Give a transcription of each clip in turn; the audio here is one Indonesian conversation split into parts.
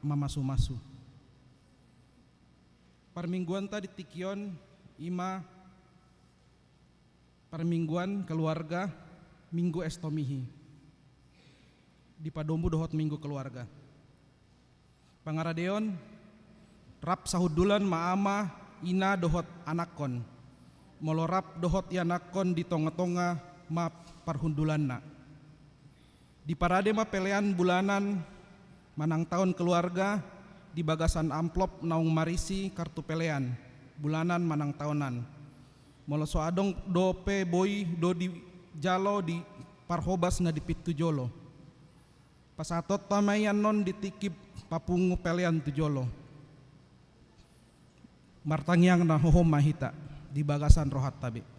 mamasu-masu. Permingguan tadi tikion ima permingguan keluarga minggu estomihi di padombu dohot minggu keluarga. Pangaradeon rap sahudulan maama ina dohot anakon molorap dohot yanakon di tonga-tonga ma parhundulanna. Di parade ma pelean bulanan manang tahun keluarga di bagasan amplop naung marisi kartu pelean bulanan manang tahunan. Molo so adong dope boy do di jalo di parhobas na di pitu jolo. Pasatot pamayan non ditikip papungu pelean tu jolo. Martangyang na hohom mahita di bagasan rohat tabi.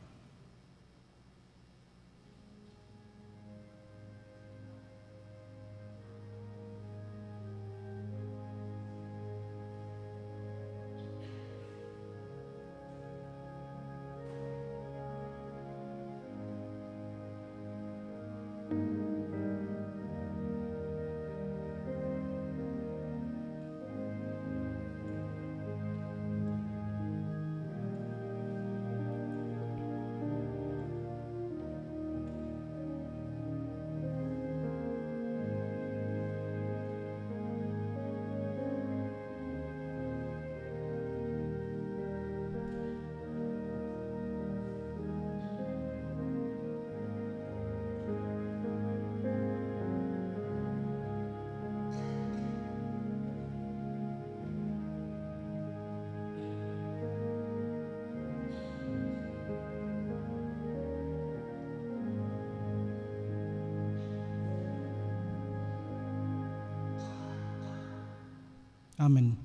Amin.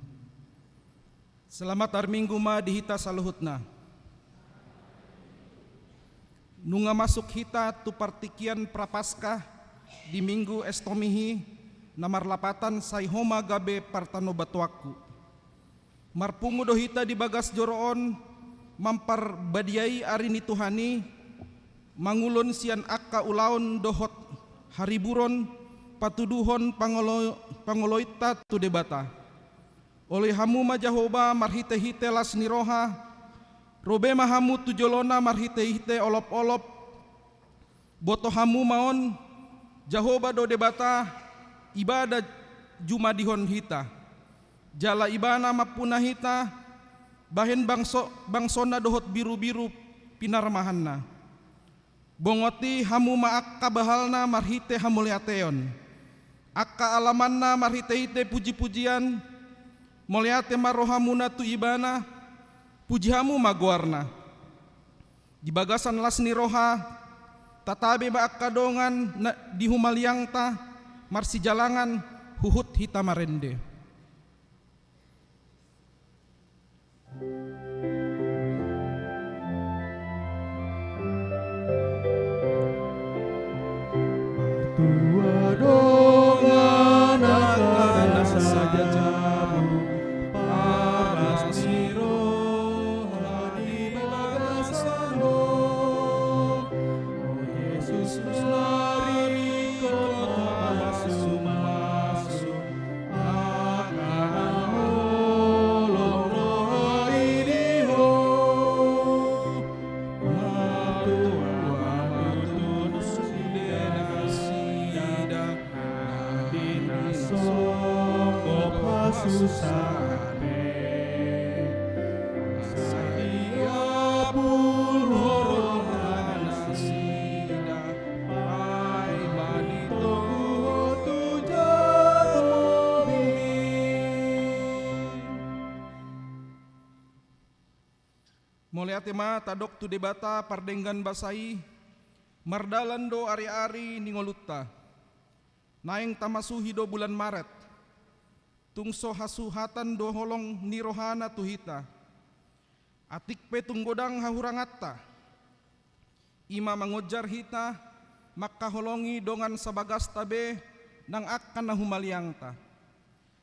Selamat hari Minggu ma dihita saluhutna. Nunga masuk hita tu partikian prapaskah di Minggu estomihi namar lapatan saihoma gabe partano batuaku. Marpungu dohita di bagas joroon mampar badiai arini tuhani mangulon sian akka ulaon dohot hariburon patuduhon pangoloita tu debata. Oleh hamu majahoba marhite-hite las niroha robe mahamu tujolona marhite-hite olop-olop boto hamu maon jahoba do debata ibadah juma dihon hita jala ibana mapuna hita bahen bangsona dohot biru-biru pinarmahanna bongoti hamu maakka bahalna marhite hamuliateon akka alamanna marhite-hite puji-pujian moliate marohamuna tu ibana pujihamu maguarna di bagasan lasni roha tatabe ba akadongan di humaliangta marsi jalangan huhut hita marende. Tua dongan akan saja Moliate ma tadok tu debata pardenggan basai mardalan do ari-ari ningolutta naeng tamasuhi do bulan Maret tungso hasuhatan do holong nirohana tuhita atik pe tunggodang hahurangatta ima mangojar hita makka holongi dongan sabagas tabe nang akan nahumaliangta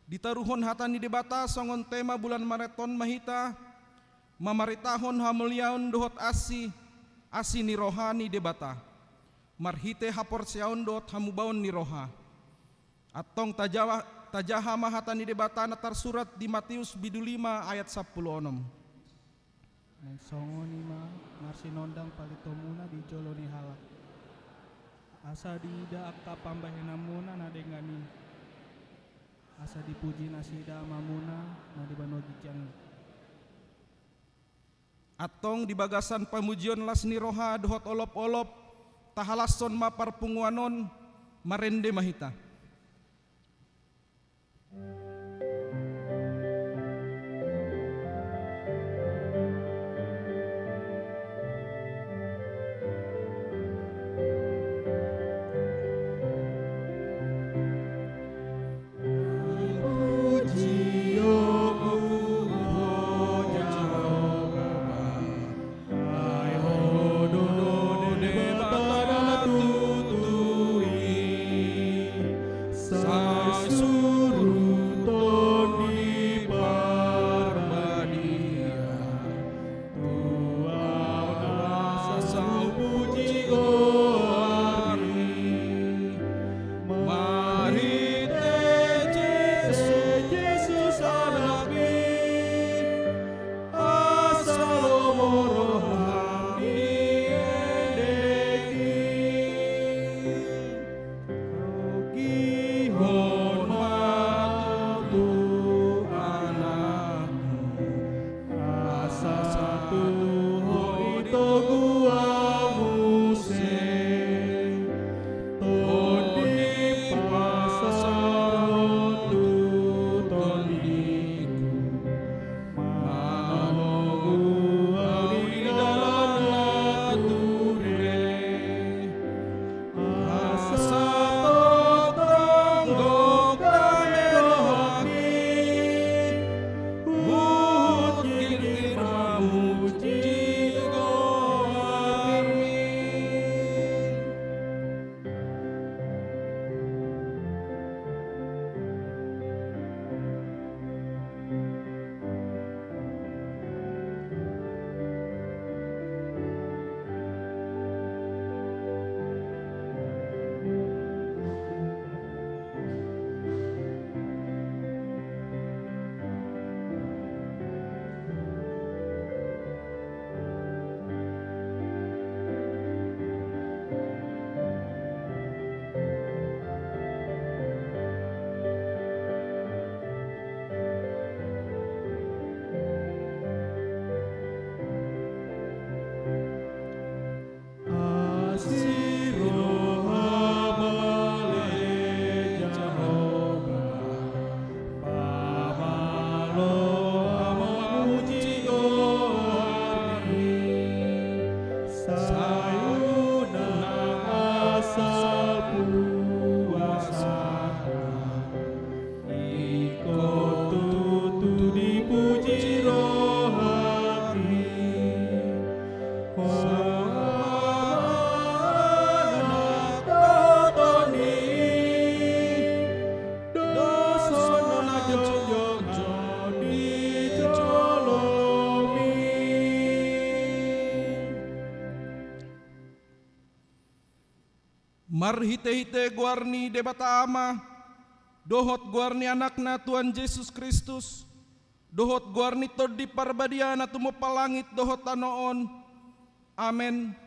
ditaruhon hatani debata songon tema bulan Mareton mahita mamaritahon hamuliaon dohot asi ni rohani debata marhite hapor siaon dohot hamubaon ni roha atong tajaha mahatani debatana tersurat di Matius bidu 5 ayat 10. Songo nima marsinondang palitomuna di joloni halak. Asa diida akta pambahenamuna nadengani. Asa dipuji nasida mamuna nadibanogi jang. Atong di bagasan pamujion lasni roha dohot olop-olop tahalason mapar punguanon marende mahita. Marhite-hite guarni debata ama, dohot guarni anakna Tuhan Yesus Kristus, dohot guarni todi parbadiana tumo palangit dohot tanoon, amen.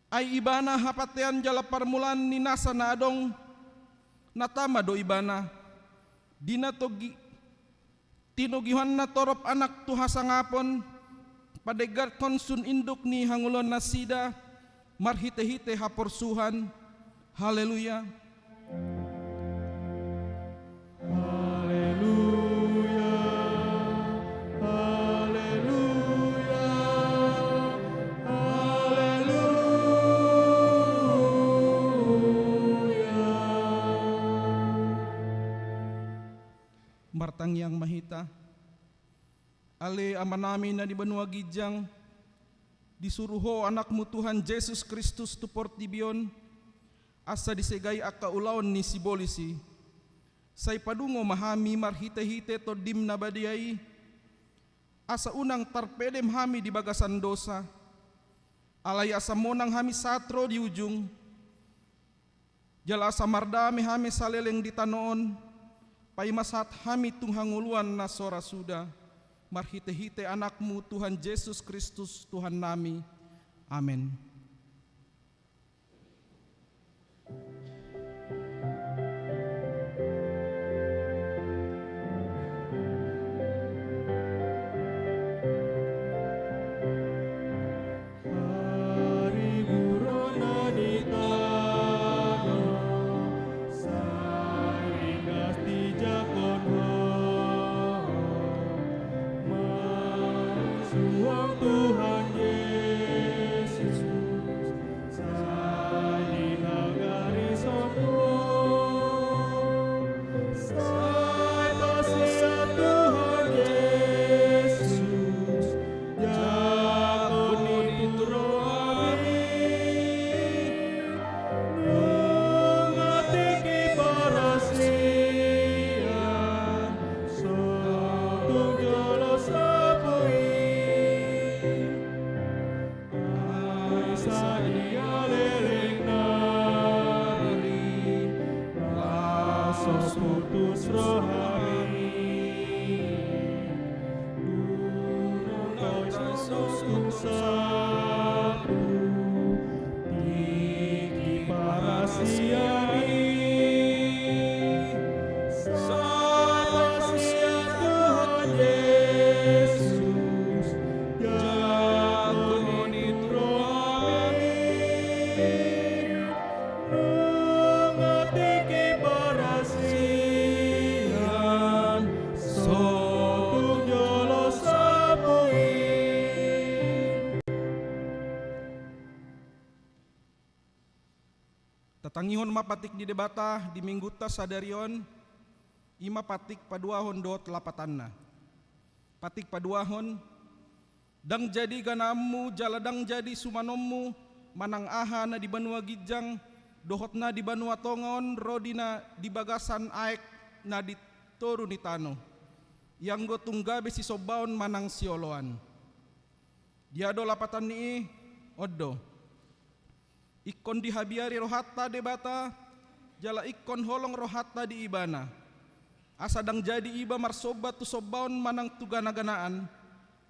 Ay ibana hapatean jala parmulan ni nasa na adong, natama do ibana, dina togi, tinugihan na torop anak tuhasangapon, padegar konsun induk ni hangulon nasida, marhite-hite haporsuhan. Haleluya. Haleluya. Haleluya. Haleluya. Martang yang mahita, ale amanami na di benua gijang, disuruho anakmu Tuhan Yesus Kristus tuport dibion, asa disegai aka ulaon ni sibolisi, say padungo mahami marhite-hite to dim na badiai, asa unang tarpedem hami di bagasan dosa, alay asa monang hami satro di ujung, Jala samarda mehame saleleng di tanoon, paimasat hami tunghanguluan nasora sudah, marhite-hite anakmu Tuhan Yesus Kristus Tuhan nami. Amin. Tuhan Yesus, saya nagari sono, saya sia Tuhan Yesus, jakoni turo amin, nungatiki parasian, sotung jolo sapui. Sadia leleng nari, lasos putus rohani, dunai sasos satu, tiki parasiani, sapasia Tuhan Yesus, jakoni turo Tatangihon mapatik di debata di minggu tas sadarion, ima patik paduahon dot lapatanna. Patik paduahon, dang jadi ganamu jaladang jadi sumanommu, manang aha na di banua gijang, dohotna di banua tongon, rodina di bagasan aek na di toru ni tano. Yang go tunggabe si sobaon manang sioloan. Diado lapatan ni oddo. Ikon dihabiari rohatta debata, jala ikon holong rohatta di ibana. Asadang jadi iba marsobat tu sobaon manang tugana-ganaan,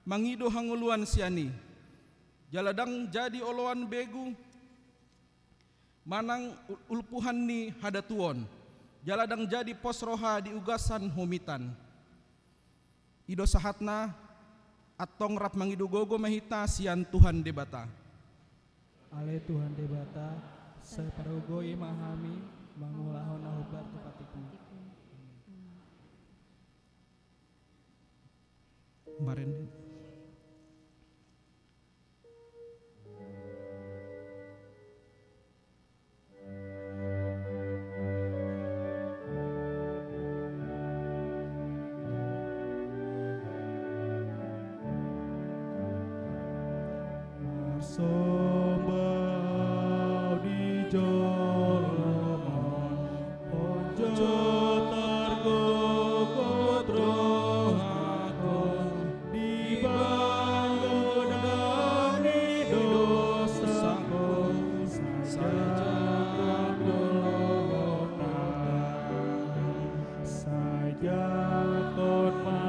mangido hanguluan siani. Jaladang jadi oloan begu, manang ulpuhan ni hadatuon. Jaladang jadi pos roha di ugasan homitan. Ido sahatna, atong rap mangido gogo mahita sian Tuhan debata. Ale Tuhan debata, saya parugo imahami, mangulahon nahubar tepatikmu. Kemarin Sombau di joloman, ojo targogot rohakon, di bangunan di dosaku, saja dolongan, saja kon mau.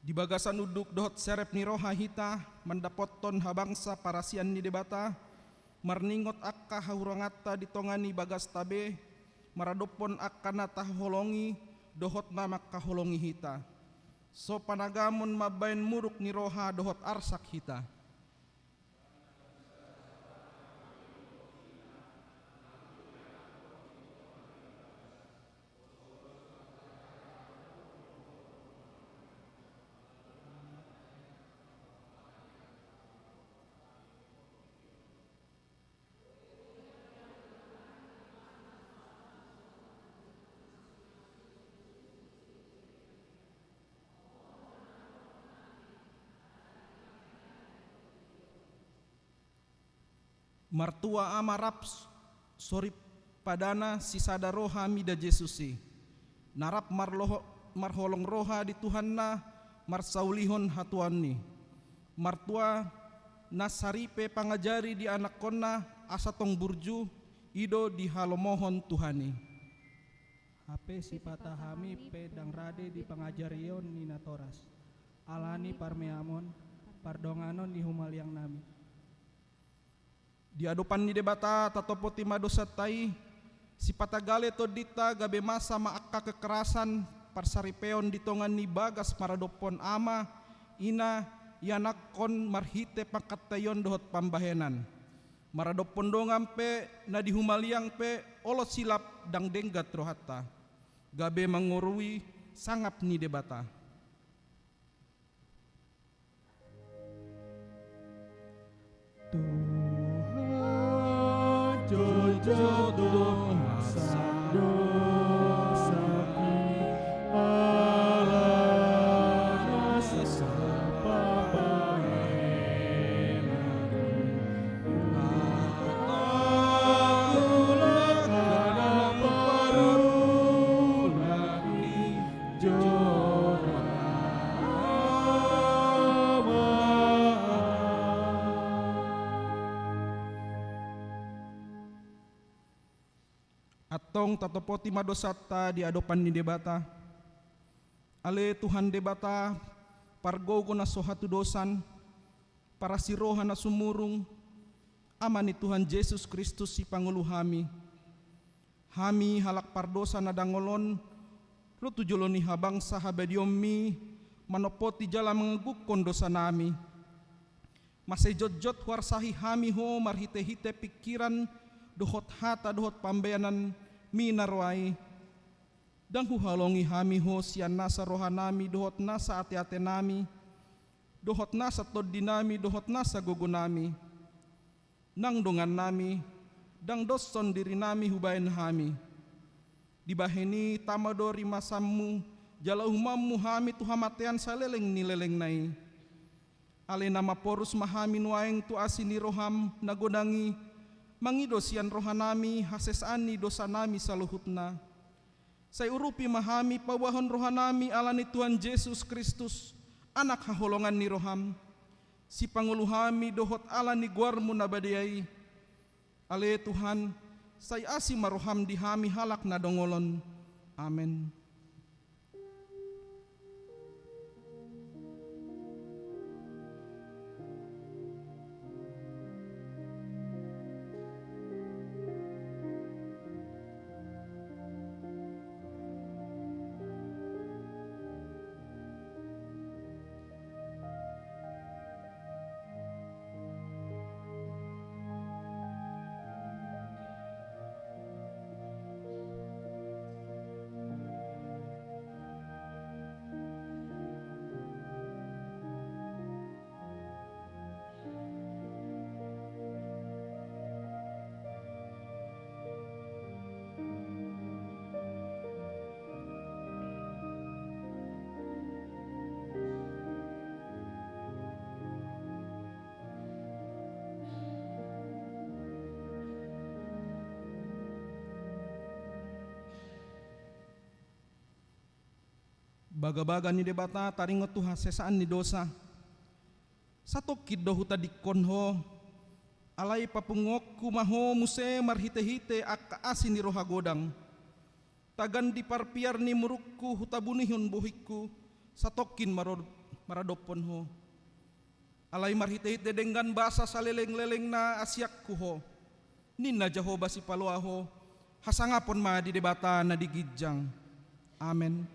Di bagasan uduk dohot serep ni roha hita mendapotton habangsa parasian ni debata marningot akka haurangata ditongani bagas tabe maradopon akka nata holongi dohot nama kaholongi hita. So panagamon mabain muruk ni roha dohot arsak hita. Martua amarap sorip padana sisada roha mida Jesusi. Narap marholong roha di Tuhanna marsaulihon hatuanni. Martua nasaripe pangajari di anak konna asatong burju ido di halomohon Tuhani. Hape si patahami pedang rade di pangajarion ni natoras. Alani parmeamon pardonganon ni humaliang nami. Di adopan ni debata tatopo ti madosatai si patagale to dita gabe masa maakka kekerasan parsaripeon ditongan ni bagas maradopon ama ina yanakon marhite pangkatayon dohot pambahenan maradopon dongan pe na dihumaliang pe olot silap dang denggat rohatta gabe mangurui sangap ni debata. Jodoh masa dosaku ala sesapa bahenaku akulah karena baru lagi jodoh Atong tatopoti madosata di adopan ni debata. Ale Tuhan debata pargogo na sohatu dosan para siroha na sumurung ama ni Tuhan Yesus Kristus si Pangulo hami. Hami halak pardosa na dangolon rutujolo ni habang sa habediomi manopoti jala mengegukon dosa nami. Masejot-jot warsahi hami ho marhite-hite pikiran dohot hata dohot pambayanan minarwai dang huhalongi hami ho sian nasa rohanami dohot nasa ate-ate nami dohot nasa tod dinami dohot nasa gugunami nang dongan nami dang doson diri nami hubain hami dibaheni tamadori masammu jala humammu hami tuhamatean saleleng nileleng nai ale nama porus mahami nuaeng tu asini roham nagodangi mangidosian rohanami hasesani dosa nami saluhutna. Saya urupi mahami pawahon rohanami alani Tuhan Yesus Kristus anak haholongan ni roham. Si Pangulo hami dohot alani guarmu nabadiai. Ale Tuhan, saya asi maroham di hami halak na dongolon. Amen. Baga-baga ni debata taringot tu hasesaan ni dosa. Satu kido huta dikonho alai papungokku maho muse marhite-hite akka asin ni roha godang. Tagan di parpiar ni murukku huta bunihun bohikku satokin maradopon ho. Alay marhite-hite denggan basa saleleng-leleng na asyak kuho. Ninna Jehovah si paluaho, hasangapon ma di debata na digijang. Amen.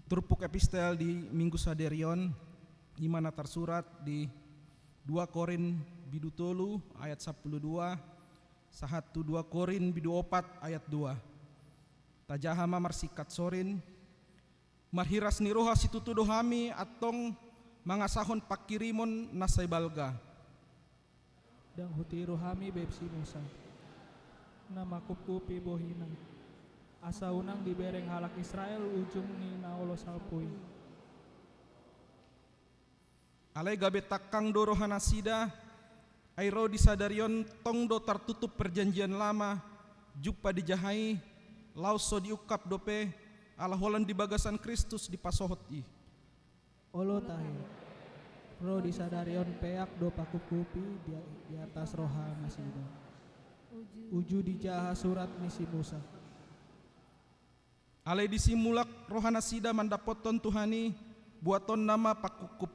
Turpuk epistel di Minggu Saderion di mana tersurat di 2 Korin bidu 3 ayat 12 sahatu 2 Korin bidu 4 ayat 2. Tajahama marsikat sorin marhiras niroha situtudo hami atong mangasahon pakirimon nasay balga. Dang hutiru hami bepsi Musa. Nama kupi bohina. Asa unang dibereng halak Israel ujung ni naolo salpuy. Alay gabe takang do rohanasida airo di Sadarion tongdo tertutup perjanjian lama jupa dijahai lauso diukap dope ala holan di bagasan Kristus di pasohoti. Olo tahe. Ro di Sadarion peak do pakukupi di atas rohanasida. Uju dijaha surat misi Musa. Alay disimulak rohanasida mandapoton Tuhani buaton nama pakukup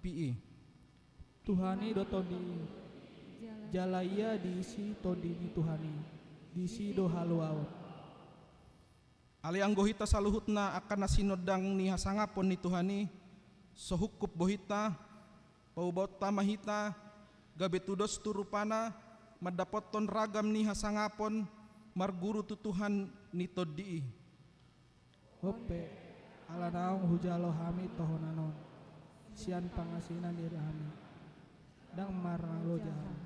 pi. Tuhani do tondi jalaya diisi tondi ni Tuhani diisi do haluaw. Alay anggohita saluhutna akan nasinodang ni hasangapon ni Tuhani sohukup bohita paubota mahita gabetudos turupana madapoton ragam ni hasangapon marguru tutuhan ni todii. Hope ala naong hujalo hami tohonanon sian pangasinan diri hami dang marang lo jahan.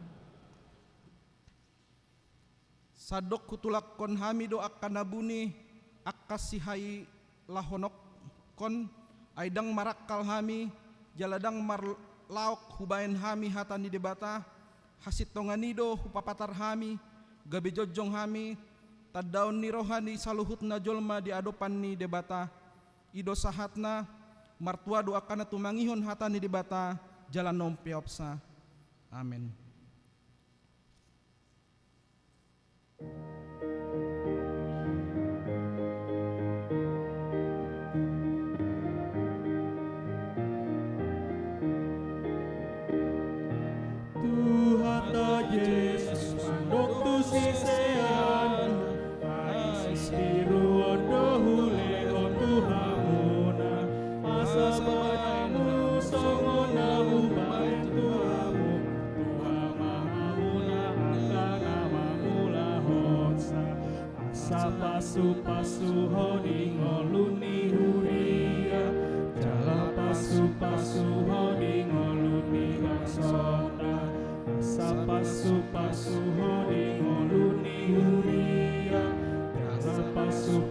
Sadok kutulak kon hami do akan nabuni akas sihai lahonok kon aidang marakal hami jaladang marlaok hubain hami hatani debata hasit tonganido hupapatar hami gabe jojong hami tadaon ni rohani saluhutna jolma di adopan ni debata ido sahatna martua do akan tumangihon hatani debata jalan nompeopsa. Amin. Tuhan ta Yesus mandok tu sisean biru dohule on Tuhamuna asa bainu songo nahu bain Tuhamu Tuhan pasu hodi ngoluni huria jala pasu hodi ngoluni bangsota asa pasu hodi ngoluni huria jala pasu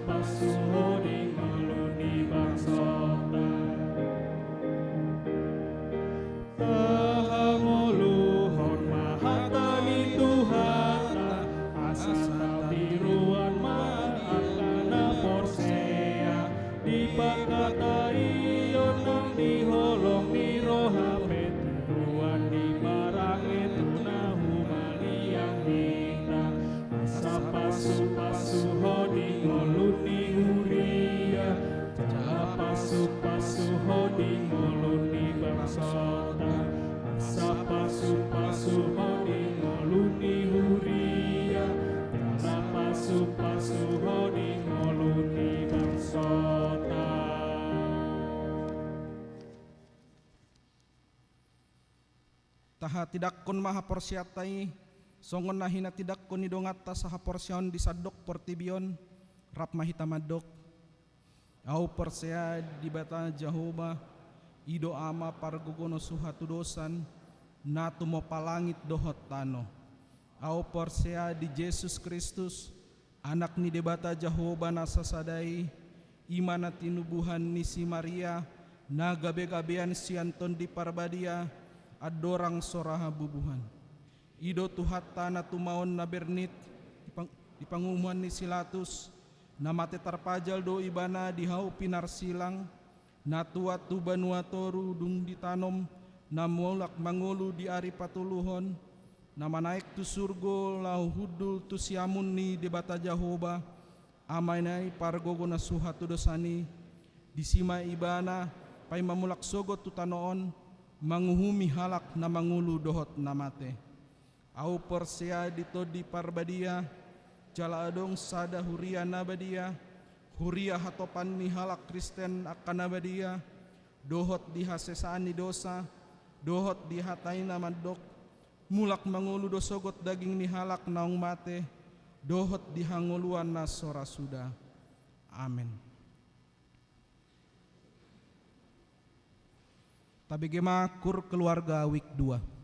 hodi ngoluni bangsota tahangolu hon mahatani tuhata asasa biruan maakana porsea dipakatai onang diholong di roha petruan di barang itu nahu maliang kita asa pasu hodi ngoluni huria jala pasu hodi ngoluni bangsota asa pasu hodi ngoluni huria jala pasu hodi ngoluni bangsota. Taha tidak kun maha porsiatai songon nahina tidak kun idongata saha porsion disadok portibion rap mahita madok au persea di bata Jehovah ido ama pargogono suhatu dosan natu mo palangit dohot tano au persea di Yesus Kristus anak ni debata Jehovah nasa sadai imana tinubuhan ni si Maria na gabe-gabean si Anton di Parbadia adorang soraha bubuhan ido tuhat tanah tumaon na bernit di pangumuhan ni Silatus na mate tarpajal do ibana di hau pinar silang na tuat tu banua toru dung ditanom na mulak mangulu di ari patuluhon na manaik tu surgo lau hudul tu siamun ni debata Jehovah amai nai pargogo na suhatu dosani disima ibana pai mamulak sogot tu tanoon manguhumi halak na mangulu dohot na mate au persea dito di Parbadia jala adong sada huria nabadia huria hatopan ni halak Kristen akan nabadia dohot di hasesaan ni dosa dohot di hatai na mandok mulak mangulu dosogot daging ni halak naong mate dohot di hanguluan na sora suda. Amin. Tabigema kur keluarga week 2.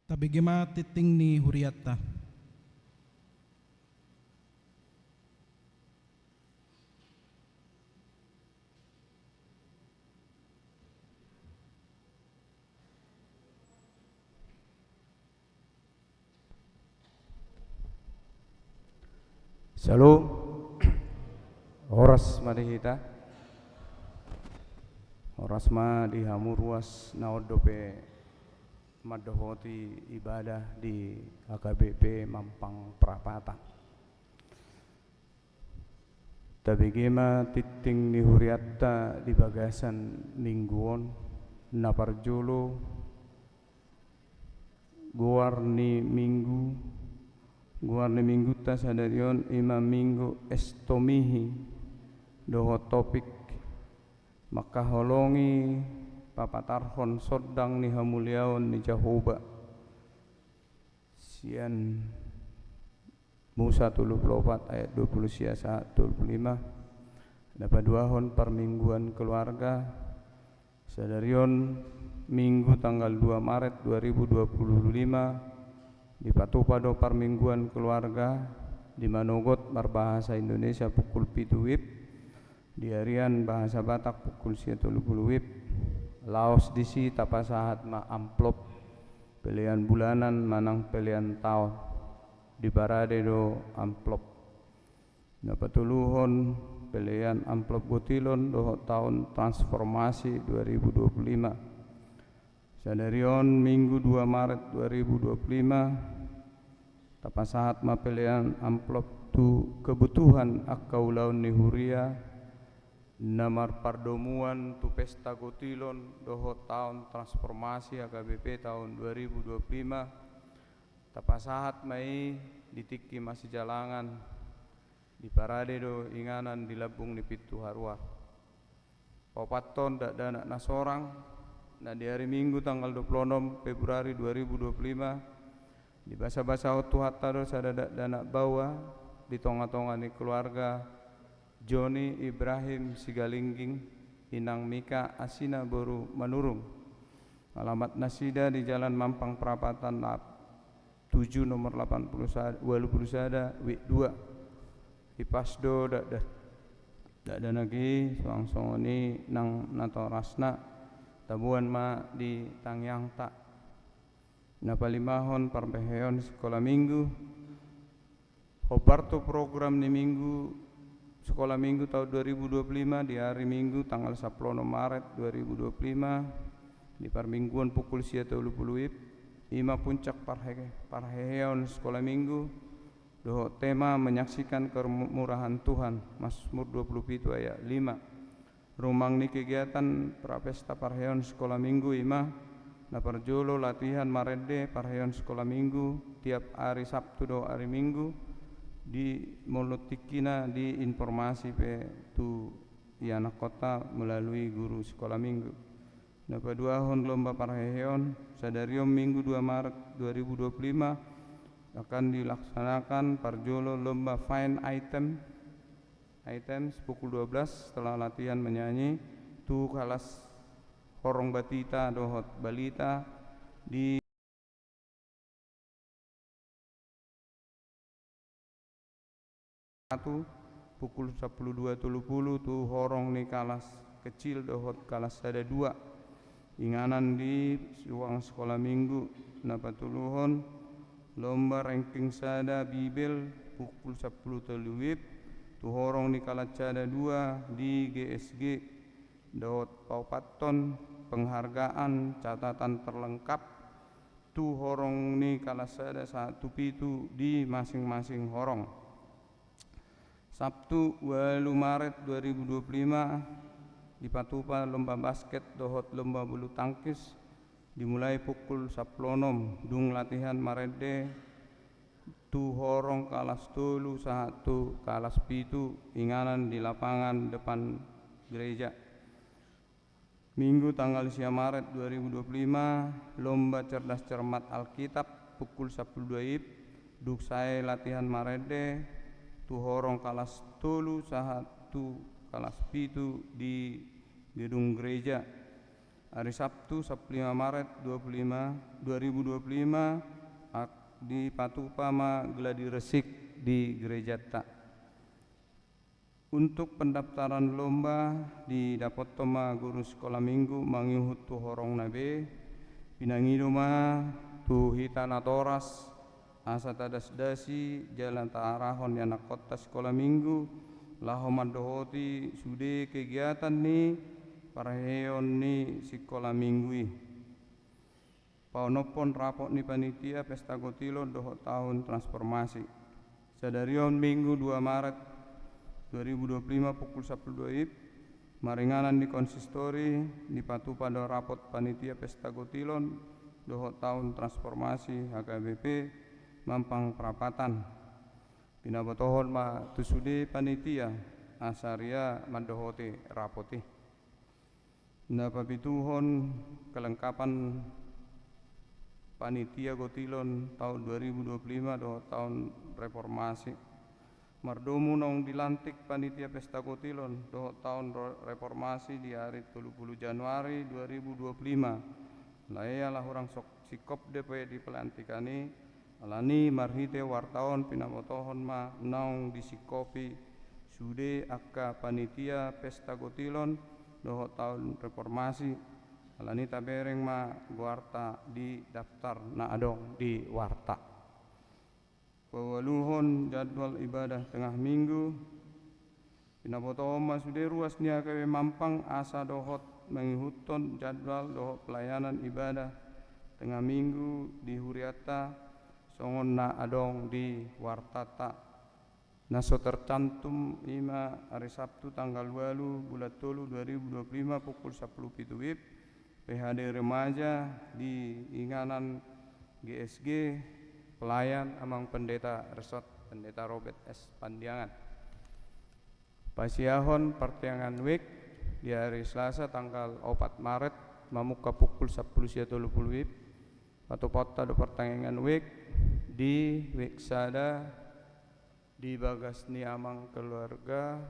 Tabigima titing ni huriatta. Salu oras madihita oras ma dihamuruas naodope madohoti ibadah di AKBP Mampang Perapatan. Tabigema titing ni huriatta di bagasan mingguon naparjolo guarni minggu ta sadarion ima minggu estomihi doho topik makaholongi papatarhon sodang ni hamuliaon ni Jahoba sian Musa 34 ayat 20 siasa 25 dapat duahon permingguan keluarga sadarion minggu tanggal 2 Maret 2025 di Patupado permingguan keluarga di Manogot berbahasa Indonesia pukul 7 WIB di harian bahasa Batak pukul 10 WIB Laos disi tapasahat ma amplop pilihan bulanan manang pilihan tahun di barade do amplop napatuluhon pilihan amplop gotilon do tahun transformasi 2025 sadarion minggu 2 Maret 2025 tapasahat mapelian amplop tu kebutuhan akaulaun ni huria namar pardomuan tu pesta gotilon doho tahun transformasi AKBP tahun 2025 tapasahat mai ditiki masih jalangan di parade do inganan di labung ni pitu harua papaton dak danak nasorang. Nah di hari Minggu tanggal 26 Februari 2025 di basa-basa otu hatta do sadadak danak bawa di tonga-tonga ni keluarga Joni Ibrahim Sigalingging Inang Mika Asina Boru Manurung alamat nasida di Jalan Mampang Perapatan 7 nomor 80 sada Wik 2 Ipasdo dak danagi soang-soang ni nang natorasna tabuan ma di Tangyang tak napalimahon parbeheon sekolah minggu hobarto program ni minggu sekolah minggu tahun 2025 di hari Minggu tanggal 10 Maret 2025 di permingguan pukul 10 WIB ima puncak parheon sekolah minggu doho tema menyaksikan kemurahan Tuhan Mazmur 27 ayat 5 rumang ni kegiatan prapesta parheon sekolah minggu ima na parjolo latihan marede parheon sekolah minggu tiap hari Sabtu do hari Minggu di molotikina di informasi pe tu anak kota melalui guru sekolah minggu. Na paduahon lomba parheon sadariom Minggu 2 Maret 2025 akan dilaksanakan parjolo lomba fine items pukul 12 setelah latihan menyanyi tu kalas horong batita dohot balita di pukul 12.30 tu horong ni kalas kecil dohot kalas ada 2 inganan di ruang sekolah minggu napatuluhon lomba ranking sada bibel pukul 10 WIB tu horong ni kalacada 2 di GSG dot paupaton penghargaan catatan terlengkap tu horong ni kalacada 1 pitu di masing-masing horong. Sabtu 8 Maret 2025 di Patupa lomba basket dohot lomba bulu tangkis dimulai pukul 10 dung latihan marede tu horong kalas tolu 1 kalas pitu inganan di lapangan depan gereja. Minggu tanggal 10 Maret 2025 lomba cerdas cermat Alkitab pukul 10 WIB duksai latihan marede tu horong kalas tolu 1 kalas pitu di gedung gereja. hari Sabtu 15 Maret 2025 di Patupa ma geladi resik di Gereja Tak. Untuk pendaftaran lomba di dapat toma guru sekolah minggu mangihut tu horong nabe pinangido ma tu hitana toras asa tadas dasi jalan taarahon yana kota sekolah minggu laho mandohoti sude kegiatan ni paraheon ni sekolah minggu paunopon rapot ni panitia pesta gotilo doho tahun transformasi sadarion minggu 2 Maret 2025 pukul 10 WIB maringanan di konsistori di Patupa do rapot panitia pesta gotilon doho tahun transformasi HKBP Mampang Perapatan pinabotohon ma tusude panitia asaria mandohote rapote napapituhon kelengkapan panitia gotilon tahun 2025 doho tahun reformasi mardomu nong dilantik panitia pesta gotilon doho tahun reformasi di hari 30 Januari 2025 laia lah orang sok sikop DP di pelantikani alani marhite wartawan pinamotohon ma naung disikopi sude akka panitia pesta gotilon doho tahun reformasi alani tabereng ma warta di daftar na adong di warta pewaluhon jadwal ibadah tengah minggu pinabotohon ma sude ruas nia kewe Mampang asa dohot mengihuton jadwal doho pelayanan ibadah tengah minggu di Huriata songon na adong di wartata naso tercantum ima hari Sabtu tanggal 8 bulan 3 2025 pukul 10 pitu WIB PHD remaja di Inganan GSG pelayan amang pendeta resort pendeta Robert S. Pandiangan pasiahon pertiangan week di hari Selasa tanggal 4 Maret mamuka pukul 10 WIB atau kota do pertandingan week di Wiksada di Bagasni amang keluarga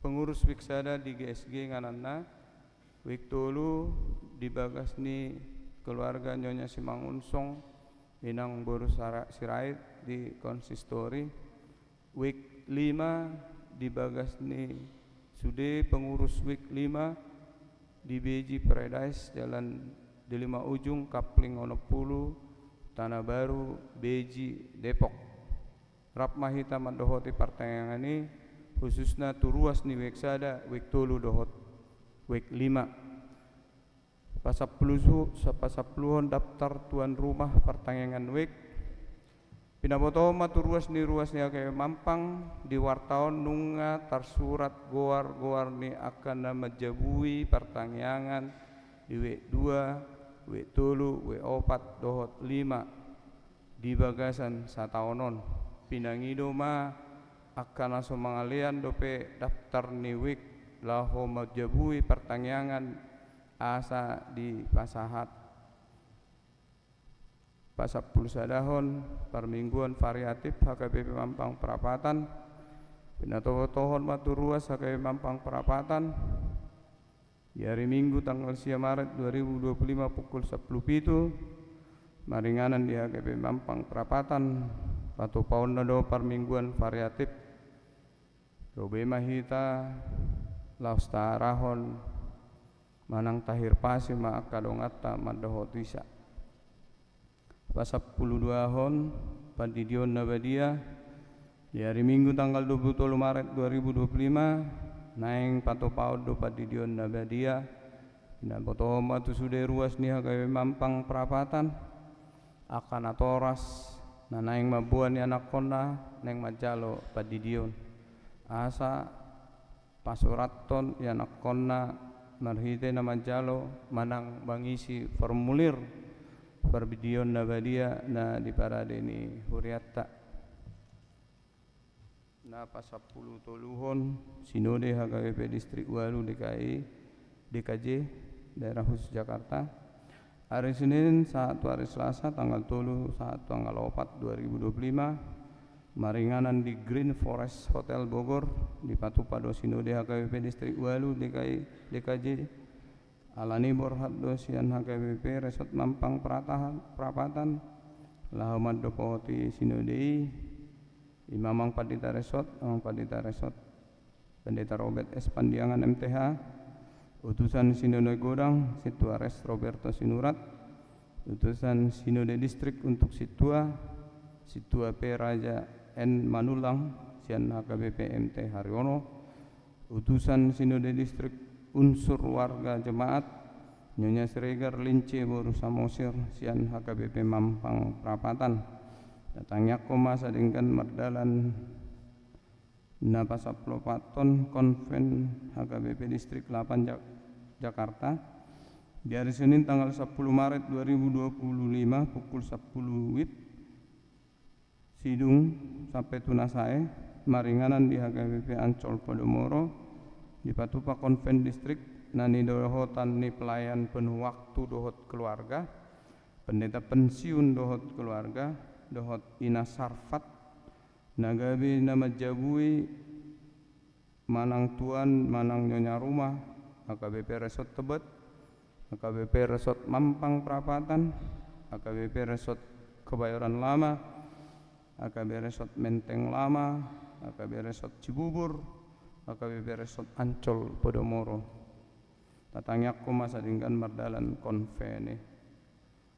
pengurus Wiksada di GSG nganana week tolu di Bagasni keluarga Nyonya Simang Unsong inang boru sirait di konsistori week 5 di Bagasni sude pengurus week 5 di Beji Paradise Jalan Delima Ujung Kapling Onopulu Tanah Baru Beji Depok Rapmahita mandohoti pertanyaan khususnya turuas ni weksada week tolu dohot week 5 pasapluhon daftar tuan rumah pertanyaan week pinaboto maturuas ni kayak Mampang di wartaon nunga tersurat goar ni akan nama jabui pertanyaan di week 2 week 3 week 4 dohot 5 di Bagasan sataonon pinangido ma akan aso mangalian dope daftar ni week laho majabui pertanyaan asa di pasahat pasapul sadahon permingguan variatif HKBP Mampang Perapatan pinatoho-tohon maturuas HKBP Mampang Perapatan di hari Minggu tanggal 10 Maret 2025 pukul 10 pitu maringanan di HKBP Mampang Perapatan patu paun nado permingguan variatif robe mahita laos tarahon manang tahir pasi ma akadongata madahotisa pasapuluh 2 hon pandidion nabadia di hari Minggu tanggal 23 Maret 2025 naing patopaud do pandidion nabadia na botoma tu sude ruas ni HKBP Mampang Perapatan akan atoras na naing mabuan ni anak kona neng majalo pandidion asa pasuraton ya nakonna marhite na majalo manang mangisi formulir perbidion nabadia na di parade ni Huriata na pasapuluh toluhon sinode HKBP Distrik Walu DKJ daerah khusus Jakarta hari Senin saat hari Selasa tanggal 3 saat tanggal 4 2025 maringanan di Green Forest Hotel Bogor di Patupa do Sinode HKBP Distrik Walu DKJ Alani Borhatdo Sian HKBP Resort Mampang Prapatan Lahamad Dopoti Sinodei Imamang Padita Resort Amang Padita Resort Pendeta Robert S. Pandiangan MTH Utusan Sinode Godang Situa Res Roberto Sinurat Utusan Sinode Distrik untuk Situa P. Raja N. Manulang Sian HKBP MT Haryono Utusan Sinode Distrik Unsur Warga Jemaat Nyonya Siregar Lince Boru Samosir Sian HKBP Mampang Prapatan Datangnya koma sadingkan merdalan Napasaplopaton Konven HKBP Distrik 8 Jakarta di hari Senin tanggal 10 Maret 2025 pukul 10 WIB Sidung sampai Tunasae Maringanan di HKBP Ancol Podomoro di Patupa Konven Distrik nani dohotan ni pelayan penuh waktu dohot keluarga pendeta pensiun dohot keluarga dohot ina sarfat nagabe nama jabui manang tuan manang nyonya rumah HKBP Resort Tebet HKBP Resort Mampang Prapatan HKBP Resort Kebayoran Lama HKBP Resort Menteng Lama HKBP Resort Cibubur HKBP Resort Ancol Podomoro tatangyak masa dingkan merdalan konvene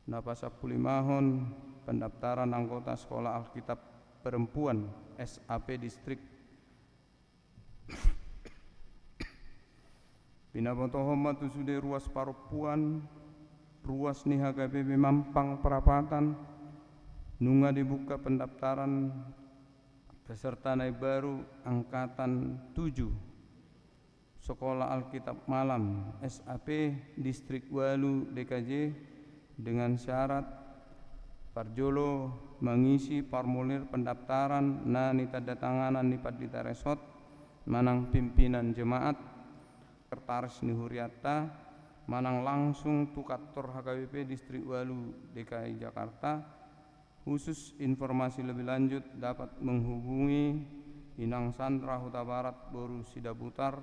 napasapulimahon pendaftaran anggota sekolah Alkitab perempuan SAP Distrik Pinapotohoma tu sudah ruas Parupuan ruas nih HKBP Mampang Perapatan nunga dibuka pendaftaran peserta naik baru angkatan 7 Sekolah Alkitab Malam SAP Distrik Walu DKJ dengan syarat Parjolo mengisi formulir pendaftaran nani tanda tanganan ni Padita Resort manang pimpinan jemaat kertaris ni Huriata manang langsung tukator HKBP Distrik Walu DKI Jakarta. Khusus informasi lebih lanjut dapat menghubungi Inang Sandra Huta Barat Boru Sidabutar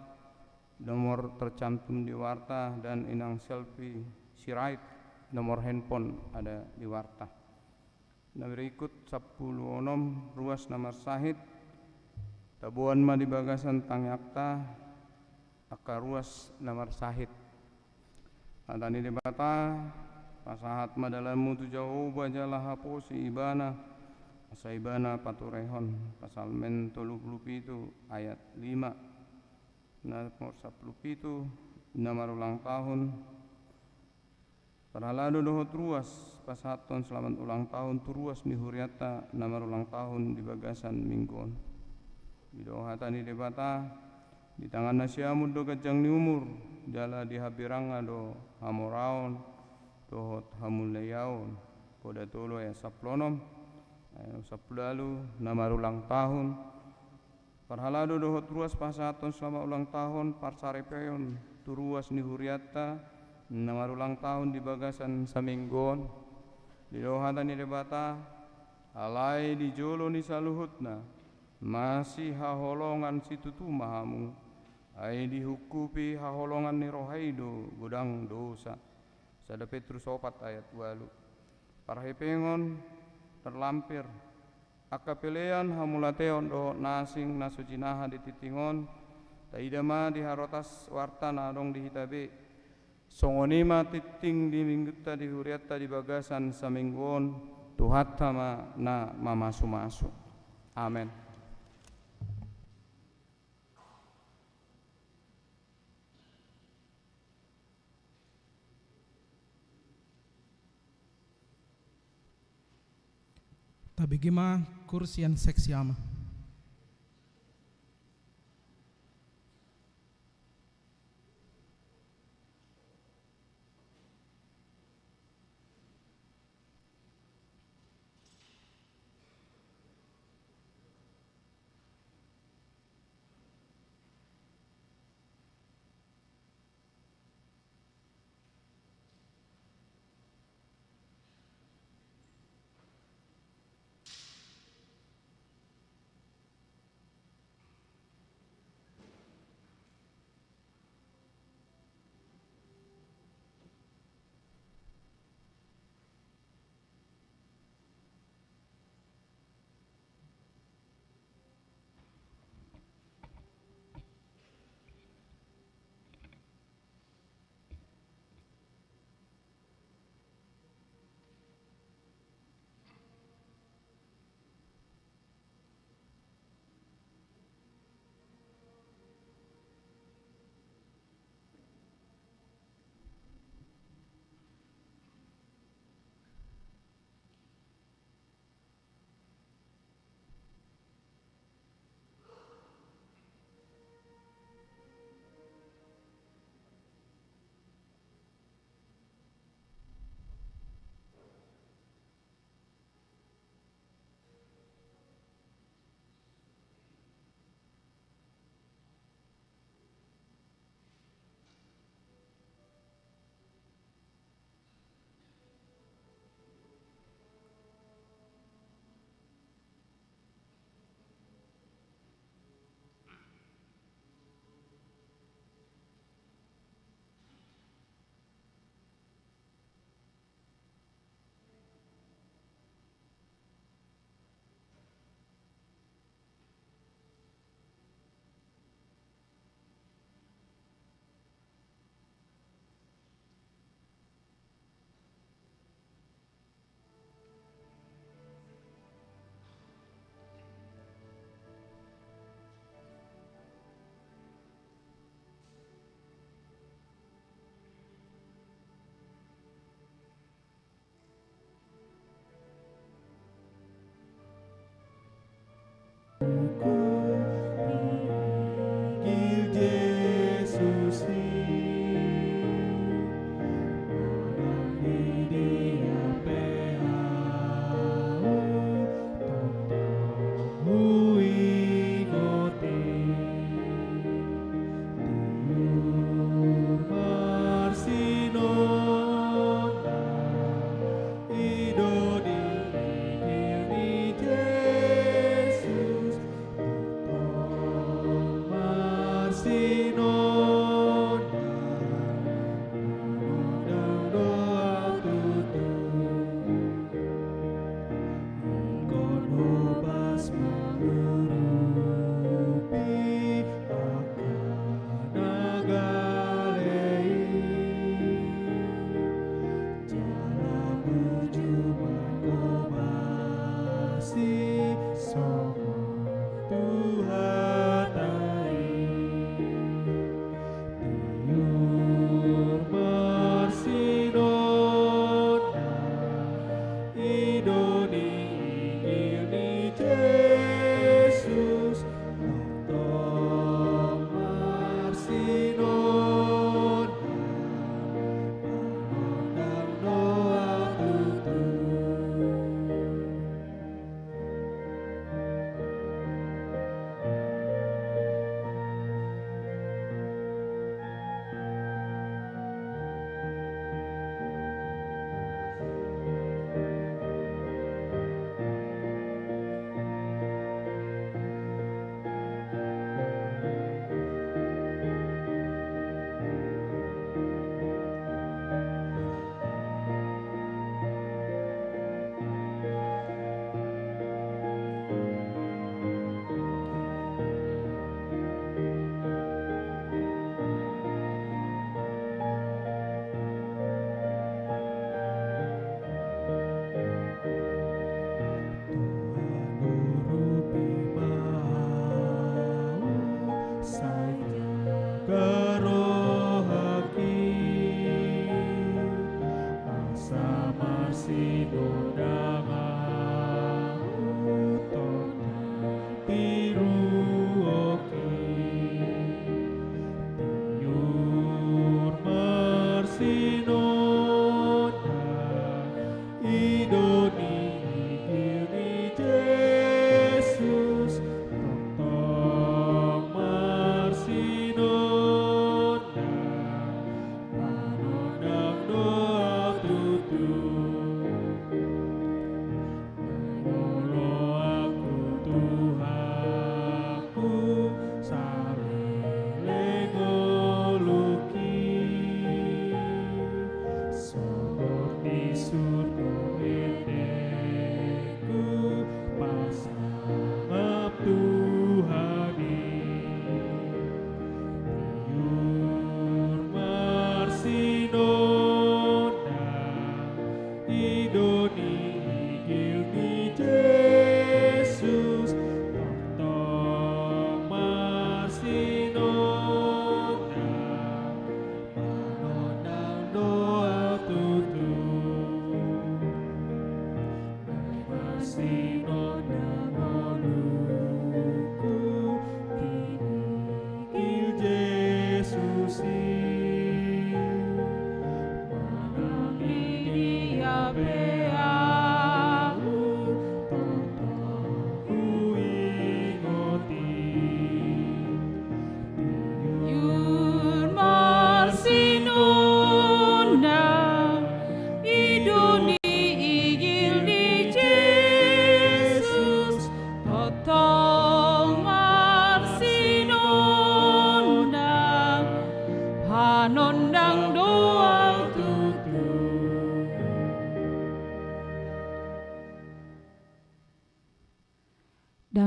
nomor tercantum di warta dan Inang Selfie Sirait nomor handphone ada di warta. Nah berikut 10 onom ruas nomor sahid tabuan ma di bagasan tangyakta aka ruas nomor sahid atani di bata pasahat madalamu tu jauh bajalah haposi ibana asa ibana paturehon pasal men 30 itu ayat 5 nomor 10 itu nama ulang tahun Paralado dohot ruas pasaton selamat ulang tahun tu ruas ni Huriata nama ulang tahun di bagasan mingguan di dohatani debata di tangan nasiamud do gajang ni umur jala di habiranga do hamoraon dohot hamulayaon poda tolo ya saplonom sapulalu nama ulang tahun parhalado dohot ruas pasaton selama ulang tahun parsarepeon tu ruas ni Huriata nama ulang tahun di bagasan saminggon di dohatan ni debata alai di jolo ni saluhutna masih haholongan situ tu mahamu ai dihukupi haholongan ni rohaido godang dosa Sada Petrus 4 ayat 8 Parhepengon terlampir akapelean hamulateon do nasing nasujinaha dititingon taidama diharotas warta nadong dihitabe songonima titing di minggutta di Huriata di bagasan saminggon tuhatama na mamasu-masu amen. Tabigima kursian seksiama.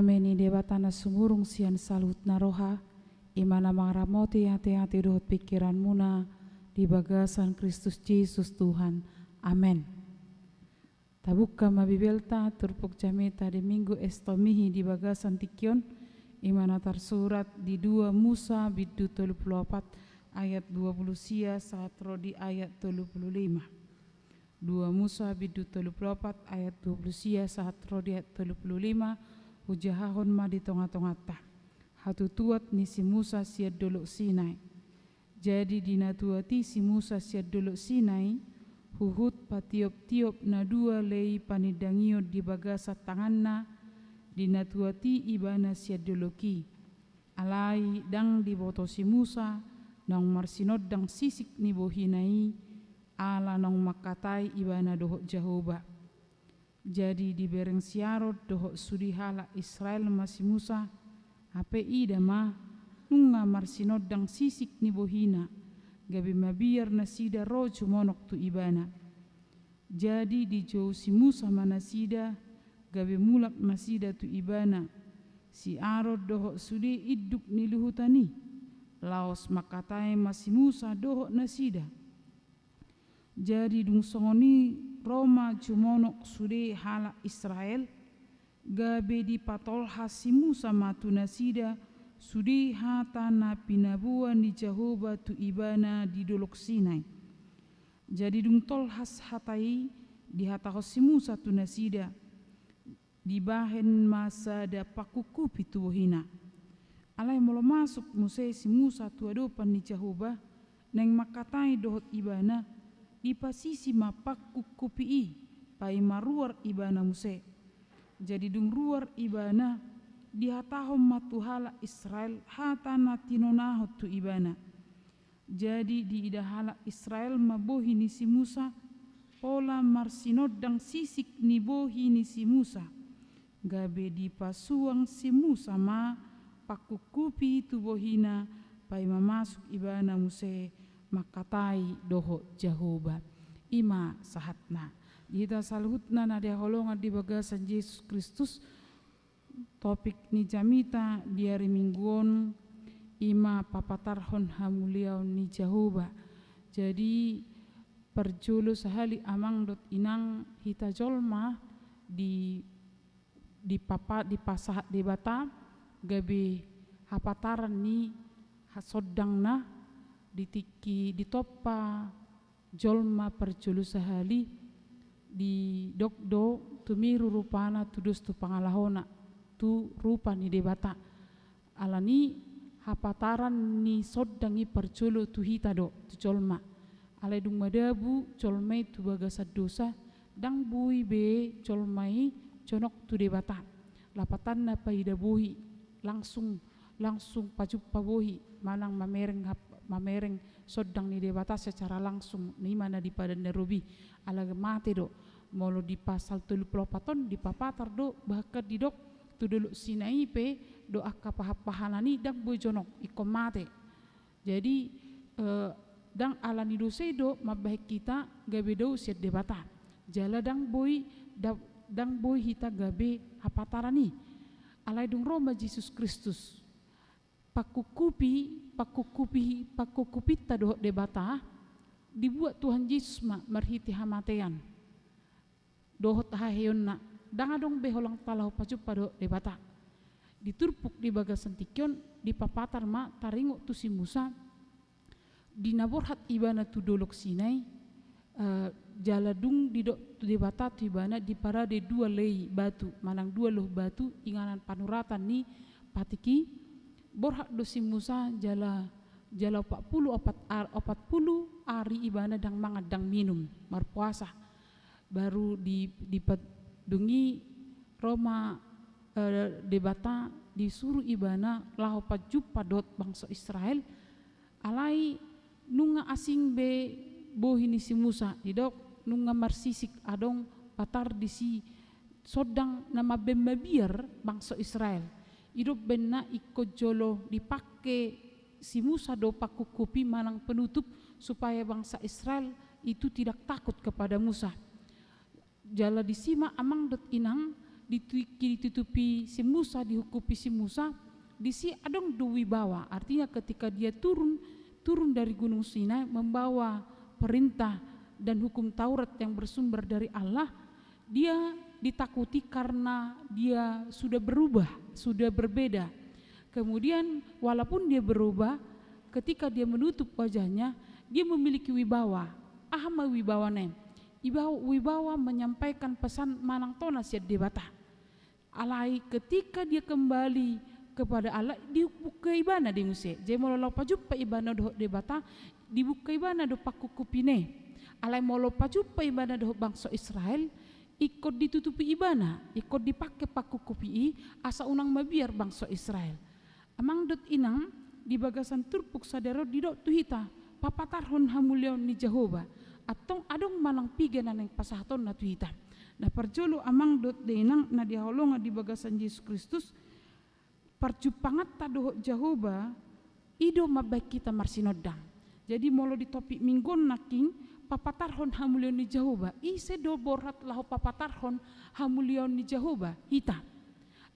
Game ni debatana sumurung sian salut naroha, imana mangramoti hati-hati dohot pikiran muna di bagasan Kristus Yesus Tuhan. Amen. Tabuka mabibelta turpuk jameta di minggu estomihi di bagasan tikion, imana tersurat di 2 Musa bidu 34 ayat 20 sia saat rodi ayat 35. 2 Musa bidu 34 ayat 20 sia saat rodi ayat 35 hujahahon ma di tonga-tongata. Hatu tuat ni si Musa siad dolok Sinai. Jadi dina tuati si Musa siad dolok Sinai, huhut patiop-tiop na 2 lei panidangio di bagasa tanganna, dina tuati ibana siad doloki. Alai dang di boto si Musa, nang marsinod dang sisik ni bohinai, ala nang makatai ibana dohok Jehovah. Jadi di bereng siarot dohok sudi hala Israel masih Musa, hape ida ma nunga marsinod dang sisik ni bohina, gabi mabiar nasida roju monok tu ibana. Jadi di jauh si Musa manasida, gabi mulak nasida tu ibana, si arot dohok sudi iduk ni luhutani, laos makatai masih Musa dohok nasida. Jadi dung songoni Roma jumonok sude hala Israel, gabe di patol hasi Musa matu nasida, sude hata na pinabuan di Jehovah tu ibana di dolok Sinai. Jadi dung tol has hatai di hata hasi Musa tu nasida, di bahen masa da pakuku pitu hina. Alai molo masuk Musa si Musa tu adopan di Jehovah, neng makatai dohot ibana, di pasisi mapaku kupi pai maruar ibana Musa. Jadi dung ruar ibana di hatahom matuhala Israel hatana tinonahot tu ibana. Jadi di idahala Israel mabohi ni si Musa, pola marsinod dang sisik ni bohi ni si Musa. Gabe di pasuang si Musa ma pakukupi tu bohina pai mamasuk ibana Musa, makatai doho Jehovah. Ima sahatna kita salhutna na dia holongan di bagasan Yesus Kristus. Topik ni jamita di hari mingguon ima papatarhon hamuliau ni Jehovah. Jadi perjulu sahali amang dot inang hita jolma di pasahat di bata gabi hapataran ni hasodang na ditiki ditoppa jolma perjulu sahali di dokdo tumiru rupana tudus tu pangalahona tu rupa ni debata alani hapataran ni sodangi perjulu tu hita do tu jolma alai dung madabu jolmai tu bagasat dosa dang bui be jolmai conok tu debata lapatan na paida bohi langsung pajup pabohi manang mamereng sodang ni debata secara langsung ni mana di padan darubi ala mate do molo di pasal 34 di papatar do bahkan di dok tu dulu Sinai pe do akka pahapahanani dak boy jonok ikom mate. Jadi dang ala ni dose do mabahik kita gabe do set debata jala dang boy hita gabe hapatarani alai dung Roma Yesus Kristus pakukupi dohot debata dibuat Tuhan Yesus marhiti hamatean dohot haheon na dangadong beholang talau pacup pada debata diturpuk di bagasan tikion di papatar ma taringo tu si Musa di naborhat ibana tu dolok Sinai jaladung di dok tu debata tu ibana di parade 2 lei batu manang 2 loh batu inganan panuratan ni patiki borhak dosi Musa jala 40 hari ibana dang mangat dang minum marpuasa baru dipadungi Roma debata disuruh ibana lahu pajup padot bangsa Israel alai nunga asing be bohini si Musa didok nunga marsisik adong patar di si sodang nama bembabiar bangsa Israel hidup benna ikut jolo dipakai si Musa do pakukupi manang penutup supaya bangsa Israel itu tidak takut kepada Musa. Jala disima amang dot inang ditutupi si Musa, dihukupi si Musa, di si adong do wibawa, artinya ketika dia turun dari Gunung Sinai membawa perintah dan hukum Taurat yang bersumber dari Allah, dia ditakuti karena dia sudah berubah, sudah berbeda. Kemudian walaupun dia berubah, ketika dia menutup wajahnya, dia memiliki wibawa. Ahma wibawa nem. Wibawa menyampaikan pesan manang tona siat debata. Alai ketika dia kembali kepada Allah, dibuka ibana di Muse. Jadi molo pajupa ibana doh debata, dibuka ibana do pakukupine. Alai molo pajupa ibana doh bangsa Israel, ikut ditutupi ibana, ikut dipakai pakukupi asa unang mabiar bangsa Israel. Amang dot inang di bagasan turpuk sadero didok tuhita papatarhon hamulion ni Jehovah atong adong manang piganan yang pasahton na tuhita. Na parjolo amang dot inang na diholonga di bagasan Yesus Kristus parjupangat tadoh Jehovah ido mabaik kita marsinodang. Jadi molo di topik minggon naking papatarhon hamulion ni Jehovah ise do borat lahu papatarhon hamulion ni Jehovah hita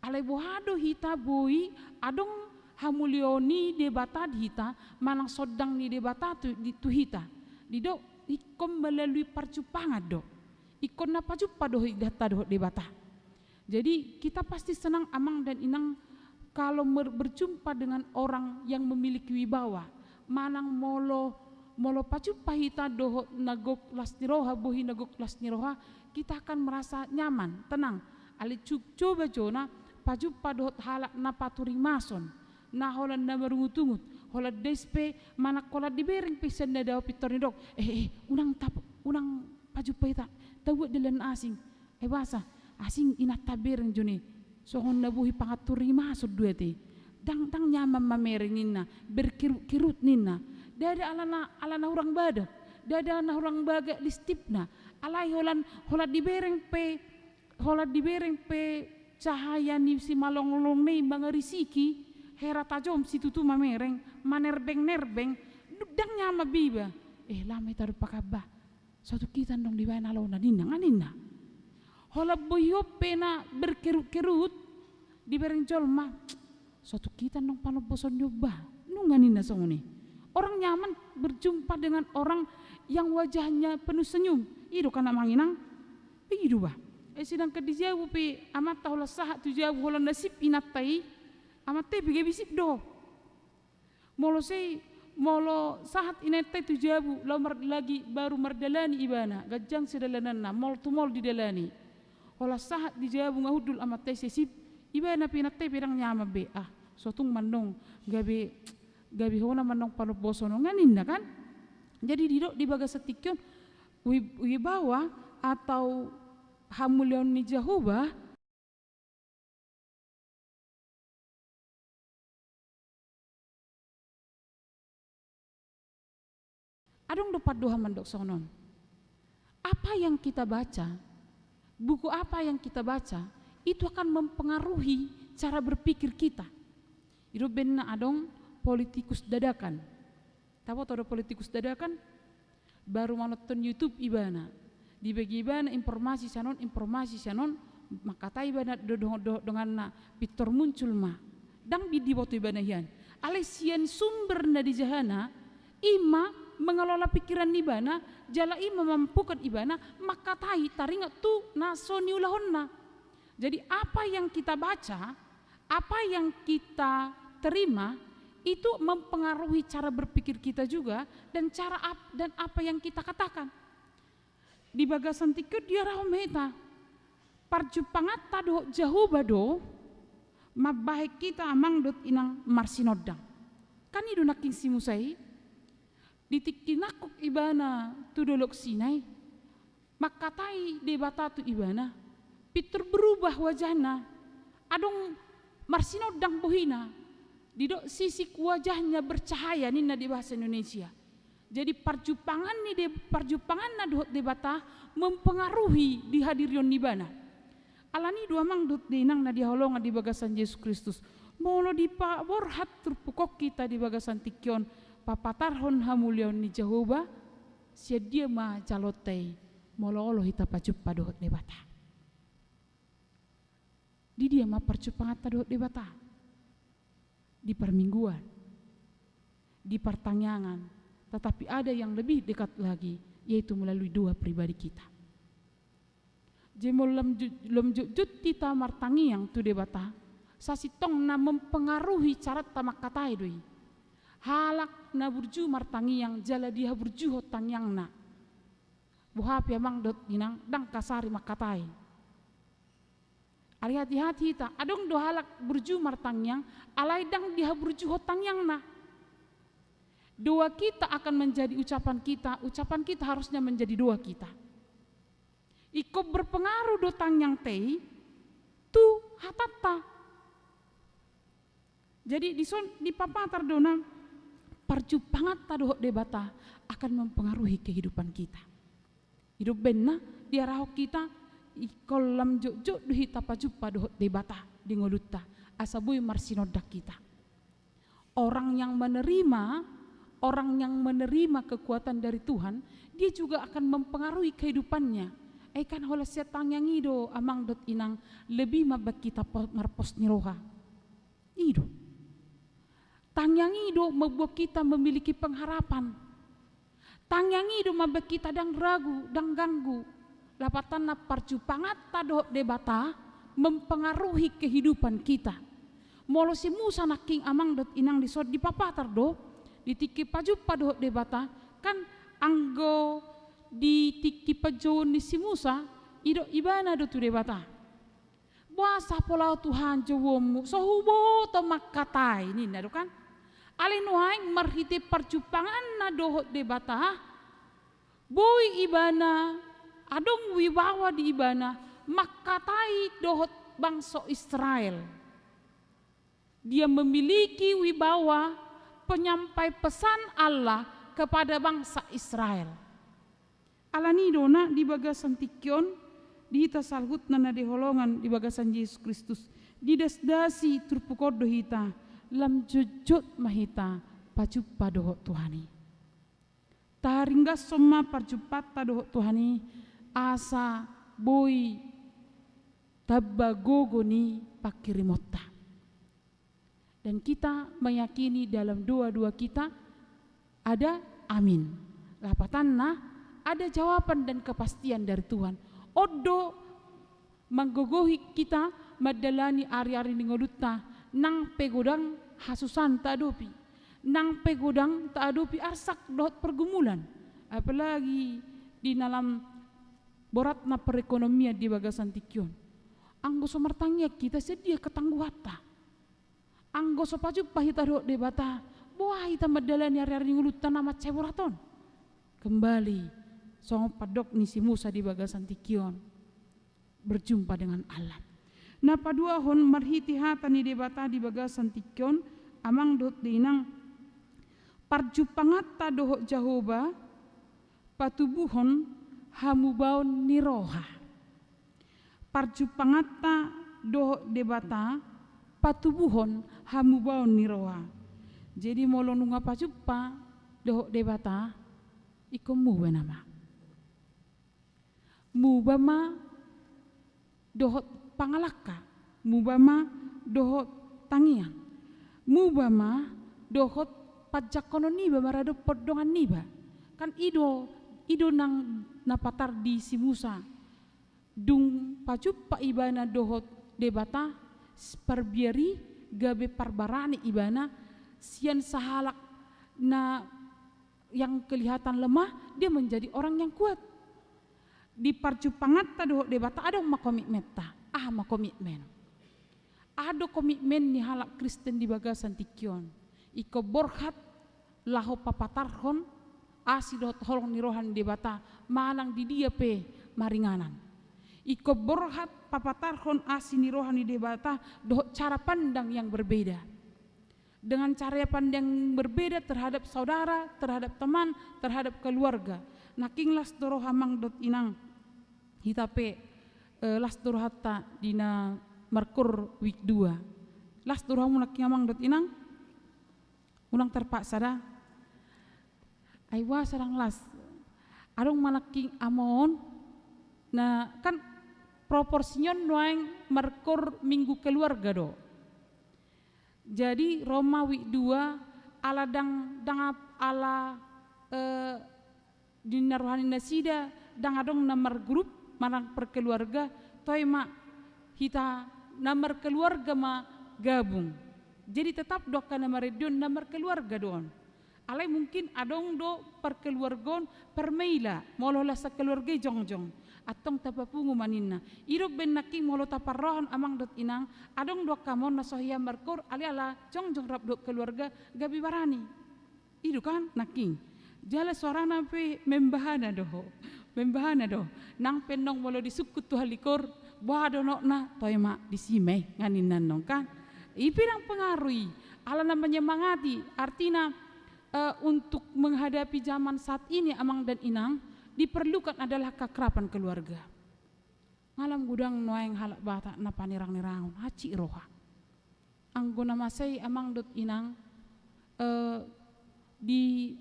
alai bohado hita boi adong hamulioni debata hita manang sodang ni debata tu hita dido ikom melalui parcupangat do ikon na pajupa do data do debata. Jadi kita pasti senang amang dan inang kalau berjumpa dengan orang yang memiliki wibawa manang molo pajupa hita doho nagok lasniroha bohi nagok lasniroha, kita akan merasa nyaman, tenang. Ali coba jona pajupa doho halak na paturing mason, na holan na marungut-ungut, holan despe manak kolat dibereng pisan na daw pitor ni dok. Unang pajupa hita, tawag dilan asing, basa asing inatabereng joni, sohon na bohi pangaturing mason duete, dang nyaman mamereng nina, berkirut nina. Dada alana orang badak, dada na orang baga listipna, alai holan dibereng pe cahaya ni si malong-long ni bangarisiki, hera tajom si tutu mamereng, manerbeng dang nyama biba, lama taruh pakabah, suatu kita dong di bawah alona nina, hola boyope na berkerut dibereng jolma, suatu kita dong panoposon nyoba, nunganina songoni. Orang nyaman berjumpa dengan orang yang wajahnya penuh senyum. Ido kana manginang, ido ba. Sidang kedijabu pe amat tahulah sahat tujabu holan nasib inatai, amat te pige bisip do. Molo sahat inatai tujabu lagi baru mardalani ibana, gajang sedalanana, mol tumol didalani. Hola sahat dijabu ngahudul amat te sesip, ibana pinatai pirang nyama be. Sotung mandong gabi hona manong panoposono nganinna kan. Jadi di bagas setikyon wibawa atau hamulion ni Jehovah adong dapat doha mandok sonon. Apa yang kita baca, buku apa yang kita baca, itu akan mempengaruhi cara berpikir kita. Itu benar adong politikus dadakan. Tahu ada politikus dadakan? Baru menonton YouTube ibana. Dibagi ibana informasi sanon, maka ta ibana dengan na pitor muncul mah. Dang bidi waktu ibana hian. Alesian sumber na di jahana, ima mengelola pikiran ibana, jala ima mampukan ibana, maka tai taringat tu nasoni ulahonna. Jadi apa yang kita baca, apa yang kita terima, itu mempengaruhi cara berpikir kita juga dan apa yang kita katakan. Di bagasan tikut dia rahometa parjupangat tado Jehovah do mabahik kita amang dot inang marsinodang. Kan idu naking simusai ditikkinakuk ibana tu dolok Sinai makatai debata tu ibana pitur berubah wajahna adong marsinodang bohina. Didok sisi wajahnya bercahaya nina di bahasa Indonesia. Jadi parjupangan na dohot debata mempengaruhi di hadirion nibana. Alani dua mang dot dinang na diholonga di bagasan Yesus Kristus. Molo di borhat terpukok kita di bagasan tikyon papatarhon hamulion ni Jehovah sia dia ma calotei molo olo hita pajupa dohot debata. Di dia ma percupangat ta dohot debata. Di permingguan, di pertanyaan, tetapi ada yang lebih dekat lagi, yaitu melalui doa pribadi kita. Jemol lem jut kita martangi yang tu debata, sasitong na mempengaruhi cara tamak katai doi. Halak na burju martangi yang jala dia burju hotang yang na. Buha piamang dot inang dang kasari makatai. Ari hati-hati ta, adong do halak burju martang yang alai dang dia burju hotang yang na. Doa kita akan menjadi ucapan kita harusnya menjadi doa kita. Iko berpengaruh do tang yang tei tu hatata. Jadi di papatar dona perjupangat ta dohot debata akan mempengaruhi kehidupan kita. Hidup benna dia rahok kita ikolam jok duhi tapajupa dohot debata di ngolutta asabui marsinodak kita. Orang yang menerima kekuatan dari Tuhan, dia juga akan mempengaruhi kehidupannya. Kan hola setang yang ido amang dot inang lebih mabak kita marpos niroha. Ido. Tang yang ido membuat kita memiliki pengharapan. Tang yang ido mabak kita dang ragu, dang ganggu. Lapatan na perjupangat ta dohot debata mempengaruhi kehidupan kita. Molo si Musa naking amang dot inang disod di papatar do ditiki paju padohot debata kan anggo ditiki paju ni si Musa ido ibana do tu debata. Buasa polau Tuhan jowomu sohubo to makatai ni nado kan. Alinuhaing marhiti perjupangan na dohot debata. Boy ibana adong wibawa di ibana makatai dohot bangsa Israel. Dia memiliki wibawa penyampai pesan Allah kepada bangsa Israel. Alani dona di bagasan tikion di hita salhut nana di holongan di bagasan Yesus Kristus di desdasi turpukod do hita lam jujut mahita paju padohot Tuhani. Taringga soma parjupat tadohot Tuhani asa boy tabagogoni pakirimota. Dan kita meyakini dalam doa-doa kita ada amin. Lapatanna ada jawaban dan kepastian dari Tuhan. Odo manggogohi kita madalani ari-ari ningolutta nang pegodang hasusan ta adopi. Nang pegodang ta adopi arsak dot pergumulan. Apalagi di dalam boratna perekonomian di bagasan tikion. Anggo somartangnya kita sedia ketangguhata. Anggo sopaju pahita dohot debata buah hita madalani ari-ari ngulutan nama cewuraton. Kembali song padok ni si Musa di bagasan tikion berjumpa dengan Allah. Na padua hon marhiti hata ni debata di bagasan tikion amang dohot dinang parjupangat ta dohot Jahoba patubuhon hamubaon niroha. Parjupangat ta dohot debata patubuhon hamubaon niroha. Jadi molo nunga pajupa dohot debata ikom muwe nama. Mubama dohot pangalaka, mubama dohot tangiang, mubama dohot pajakono niba marado podongan niba. Kan ido nang napatar di si Musa. Dung pajupa ibana dohot debata parbiari gabe parbarani ibana sian sahalak na yang kelihatan lemah dia menjadi orang yang kuat. Di parjupangat ta dohot debata ada makomitmen ta makomitmen. Ada komitmen ni halak Kristen di bagasan tikion. Iko borhat laho papatarhon asi dohot holong nirohan debata malang di dia pe maringanan. Iko borhat papatarhon asi nirohan di debata dohot cara pandang yang berbeda. Dengan cara pandang berbeda terhadap saudara, terhadap teman, terhadap keluarga. Naking las doro hamang dot inang hitape las doro hatta dina Merkur week 2. Las doro hamu naking hamang dot inang unang terpaksa dah. Aiwa sarang las. Adong malaking amon na kan proporsinya noeng merkur minggu keluarga do. Jadi Romawi 2 ala dangap ala di naruhani nasida dangadong nomor grup marang perkeluarga toy ma hita nomor keluarga ma gabung. Jadi tetap doka nomor redon nomor keluarga doon. Alai mungkin adong do perkeluargon permeila molola sa keluarga jongjong atong tapapungu manina iro ben naki molo taparrohon amang dot inang adong do kamon na sohya merkur ali ala jongjong rap do keluarga gabi barani idu kan naking jala sorana pe membahana do nang penong molo disukut tu halikor boado no na toyma disime nganin nong kan ipirang pengaruhi ala namanya mangati artina untuk menghadapi zaman saat ini amang dan inang diperlukan adalah keakraban keluarga. Ngalam gudang noeng halak bata na panirang-nirang haci roha. Anggona masai amang dot inang di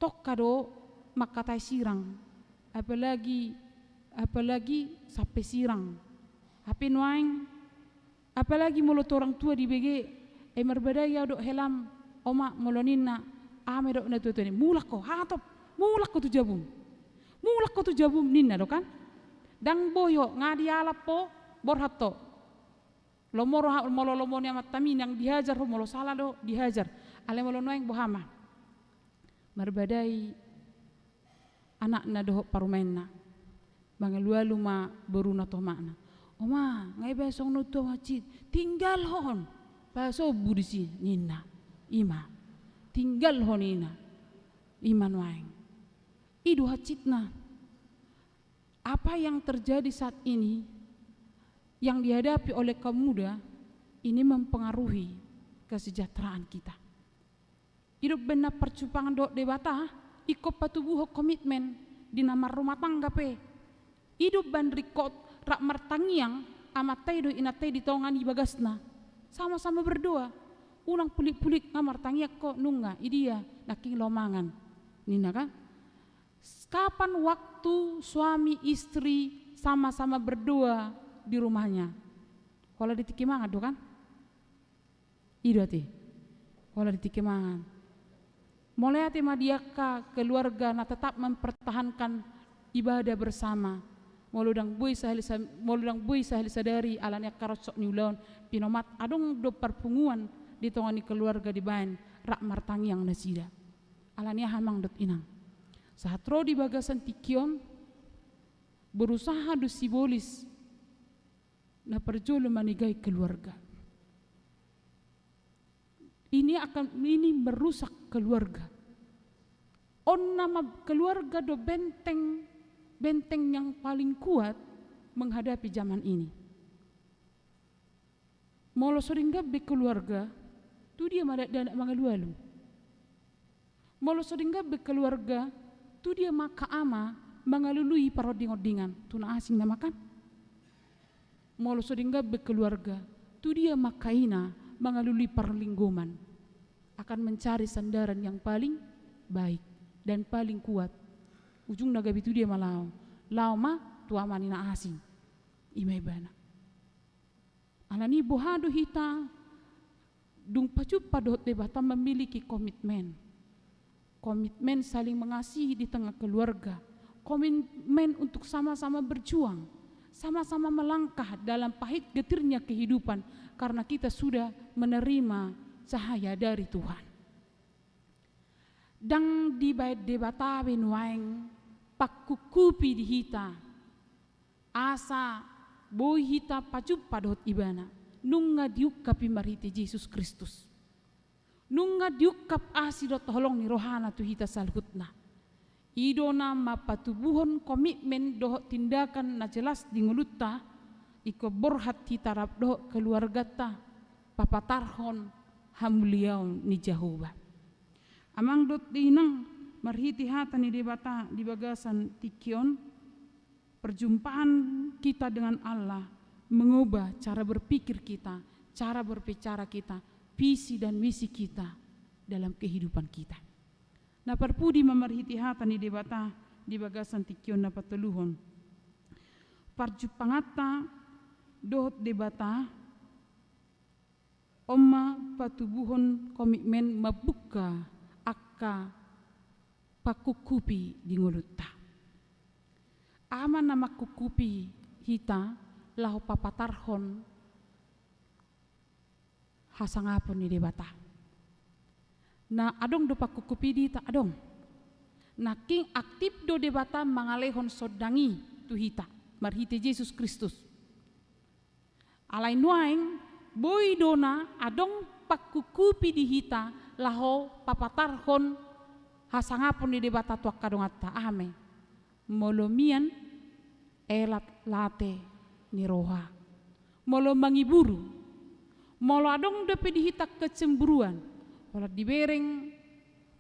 tokkado makatai sirang. Apalagi sampai sirang. Hape noeng apalagi mulut orang tua di BG merbadaya dok helam oma molonina ame dok na tutu ni mulak ko hatop mulak ko tu jabum ninna do kan dang boyo ngadi alap po borhato lomoro molo lomoni amat tamin yang dihajar molo salah do dihajar ale molo noeng bohama marbadai anak na do parumenna mangalualu ma beruna to makna oma ngai besong no to hacit tinggal hon paso budisi ninna ima tinggal honina iman waeng idu hacitna apa yang terjadi saat ini yang dihadapi oleh kaum muda ini mempengaruhi kesejahteraan kita hidup benar percupangan do debata ikop patubuh komitmen di nama rumah tangga pe hidup ban rikot rak mertangiang amatai do inatai di tongan ibagasna sama-sama berdoa ulang pulik-pulik ngamar tangiak kok nunga idia naking lomangan nina kan kapan waktu suami istri sama-sama berdoa di rumahnya kalau ditikimangan do kan idati kalau ditikimangan mulai ati madiaka keluarga na tetap mempertahankan ibadah bersama moludang bui sahli sadari alanya karosok niulon pinomat adong do perpunguan di tongani keluarga di bahan rak martangi yang nasida alania hamang dot inang sahatro di bagasan tikion berusaha do simbolis na perjolo manigai keluarga ini merusak keluarga on nama keluarga do benteng yang paling kuat menghadapi zaman ini molo sering gabe keluarga tu dia madak danak mangalualu molo sering gabe keluarga tu dia maka ama mangalului paroding-odingan tuna asing na makan molo sering gabe keluarga tu dia makaina mangalului perlingguman akan mencari sandaran yang paling baik dan paling kuat ujung nagabi tu dia malau ma tua manina asing imai bana alani bohado hita dung pacu padot debata memiliki komitmen saling mengasihi di tengah keluarga komitmen untuk sama-sama berjuang sama-sama melangkah dalam pahit getirnya kehidupan karena kita sudah menerima cahaya dari Tuhan dang di bait debata benwaeng pakukupi di hita asa boy hita pacu padot ibana nunga diukapi mariti Yesus Kristus nunga diukap asidot tolong ni rohana tu hita salhutna idona mapatubuhon komitmen doh tindakan na jelas di ngulutta iko borhat hita rap doh keluargata papatarhon hamuliaun ni Jehovah amang dot dinang marhiti hata ni debata di bagasan tikion perjumpaan kita dengan Allah mengubah cara berpikir kita, cara berbicara kita, visi dan misi kita dalam kehidupan kita. Na perpudi memerhiti hata ni debata di bagasan tikion na pateluhon. parjupangata dohot debata Oma patubuhon komitmen mabuka akka pakukupi di nguluta. Ama nama kukupi hita lahu papatarhon hasangapon ni debata. Na adong do pakukupi di ta adong. Na king aktif do debata mangalehon sodangi tu hita marhite Yesus Kristus. Alai nuaing boy dona adong pakukupi di hita laho papatarhon hasangapon di debata tuak kadong atta ame molomian elat late ni roha molo mangiburu molo adong depe di hita kecemburuan wala dibereng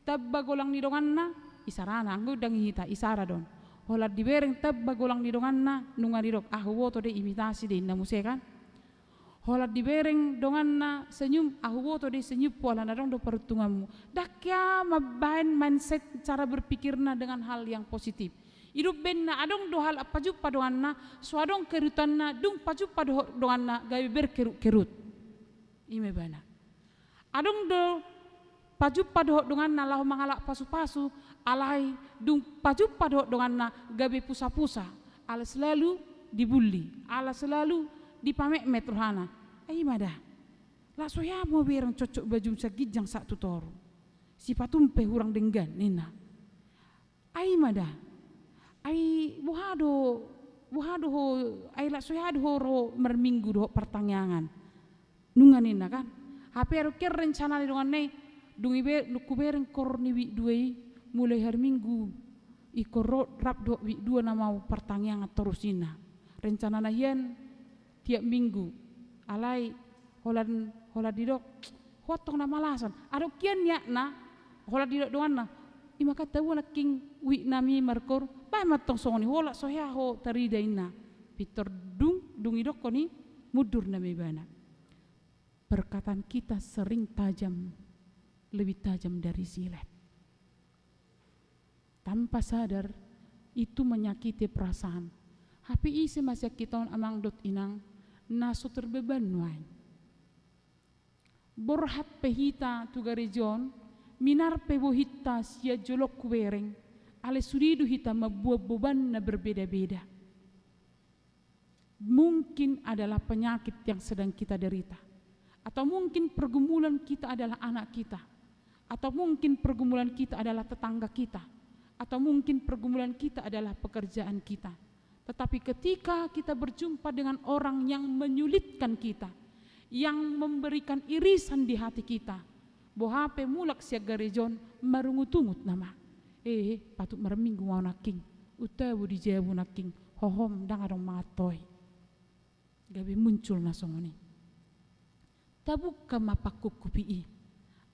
tabba golang ni donganna isarana anggo dang hita isara don wala dibereng tabba golang ni donganna nungari dok woto de imitasi de inna kan holat dibereng donganna senyum woto de senyum pola nadong do pertungamu dakya mabain mindset cara berpikirna dengan hal yang positif hidup benna adong do hal apa juppa donganna suadong kerutanna dung pajuppa donganna gawe berkerut-kerut ime bana adong do pajuppa donganna lahu mangalak pasu-pasu alai dung pajuppa donganna gawe pusa-pusa ala selalu dibully ala selalu dipamek metrohana ai mada la soya mo berang cocok baju sagijang sak tutoro sipatumpe hurang denggan nina ai mada ai buhado ho ai la soya ho ro merminggu do pertanyaan nungan nina kan hape ker rencana ni dongan nei dungi be luku bereng korni wi duei mulai hari minggu ikoro rap do wi dua nama pertanyaan terusina rencana na yen tiap minggu alai hola didok hotong na malasan ado kian yakna hola didok doanna imaka tahu na king wi nami markor pa matong songoni hola soya ho tarida inna pitor dung idok koni mudur na mebana perkataan kita sering tajam lebih tajam dari silet tanpa sadar itu menyakiti perasaan hapi isi masih kita amang dot inang naso terbeban wain borhat pehita tu garejon minar pebohita sia jolok kubereng ale suridu hita mabuah beban na berbeda-beda mungkin adalah penyakit yang sedang kita derita atau mungkin pergumulan kita adalah anak kita atau mungkin pergumulan kita adalah tetangga kita atau mungkin pergumulan kita adalah pekerjaan kita. Tetapi ketika kita berjumpa dengan orang yang menyulitkan kita, yang memberikan irisan di hati kita, bohape mulak siag garejon marungutungut nama. Patut marminggu mau naking, utawu di jabu naking, hohom dang adong matoy. Gabi muncul nasongoni. Tabuk kamapakuk kupi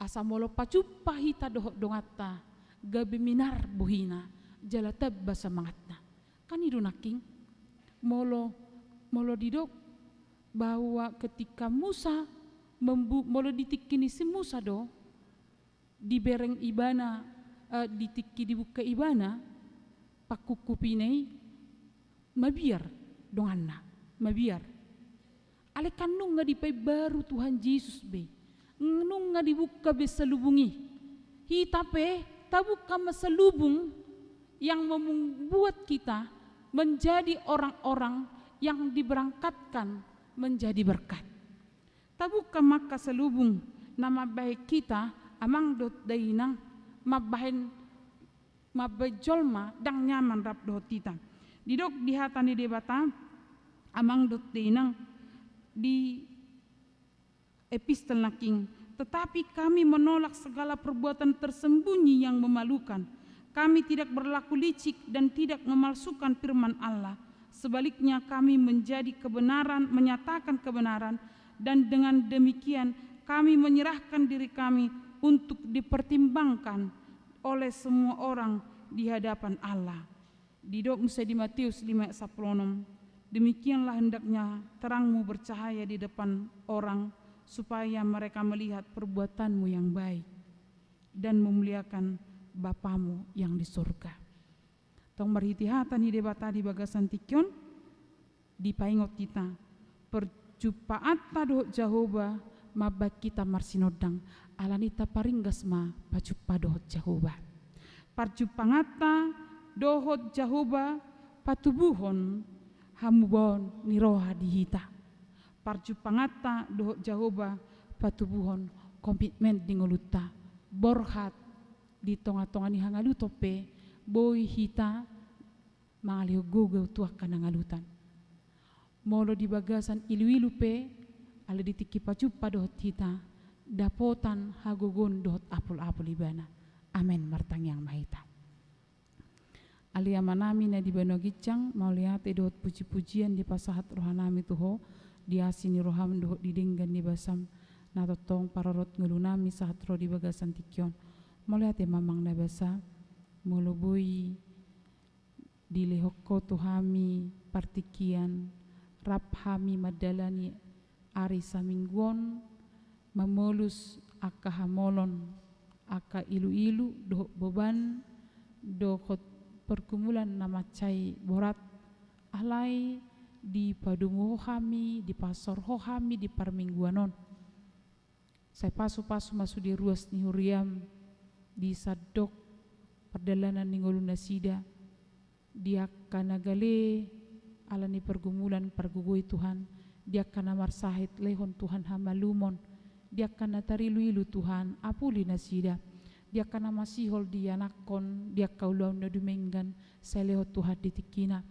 asa molo pacupa hita dohok dongata, gabi minar buhina, jala tabba semangatna. Kan itu naking molo didok bahwa ketika Musa molo ditikini si Musa do dibereng ibana ditiki dibuka ibana pakukupinei mabiar donganna mabiar ale kan nunga dipai baru Tuhan Yesus be nunga dibuka be selubungi hitape tabuka maselubung yang membuat kita menjadi orang-orang yang diberangkatkan menjadi berkat. Tabuka maka selubung nama baik kita amang dot dainang mabajolma dang nyaman rap dot tita. Didok dihatani debata amang dot dainang di epistel naking. Tetapi kami menolak segala perbuatan tersembunyi yang memalukan. Kami tidak berlaku licik dan tidak memalsukan firman Allah. Sebaliknya kami menjadi kebenaran, menyatakan kebenaran, dan dengan demikian kami menyerahkan diri kami untuk dipertimbangkan oleh semua orang di hadapan Allah. Didok Musa di Matius 5:16. Demikianlah hendaknya terangmu bercahaya di depan orang supaya mereka melihat perbuatanmu yang baik dan memuliakan Bapamu yang di surga. Tong berhati-hati di debata di bagasan tikyon dipaingot kita perjumpaat dohot Jehovah mabak kita marsinodang alanita paringgas ma pajuppa dohot Jehovah parjupangata dohot Jehovah patubuhon hamubon niroha dihita parjupangata dohot Jehovah patubuhon komitmen dingoluta borhat di tonga-tonga ni hangalutope boy hita mangalih gogau tuaka nangalutan molo di bagasan ilu-ilu pe ala ditiki pacupa dohot hita dapotan hagogon dohot apul-apul ibana amen martangyang mahita alia manami na di bano gicang mauliate dohot puji-pujian di pasahat rohanami tuho diasini roham dohot didinggan di basam na totong parorot ngulunami sahat roh di bagasan tikyon mauliate mamang na basa mulubui dilehokko tuhami partikian raphami madalani ari samingguon mamolus aka hamolon aka ilu-ilu dohok beban dohot pergumulan nama cai borat alai di padumu hohami di pasor hohami di parmingguanon saya pasu-pasu masuk di ruas ni huriam di sadok perdalanan ningolu nasida dia kana gale alani pergumulan pergugui Tuhan dia kana marsahit lehon Tuhan hamalumon dia kana tarilu-ilu Tuhan apuli nasida dia kana masihol dia nakon dia kaulau na dumenggan sa lehot Tuhan ditikina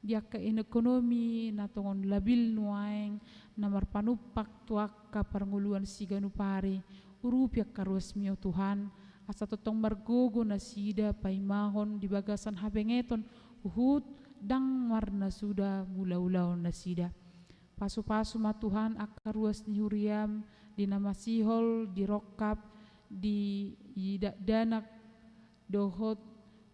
dia ka ekonomi na tongon labil nuaeng na marpanupak tuak ka parnguluan siganu pare urupiak karuas mio Tuhan asa totong margogo nasida paimahon di bagasan habengeton uhud dang warna sudah mula-ulau nasida pasu-pasu ma Tuhan akaruas ni huriam di nama sihol di rokap di danak dohot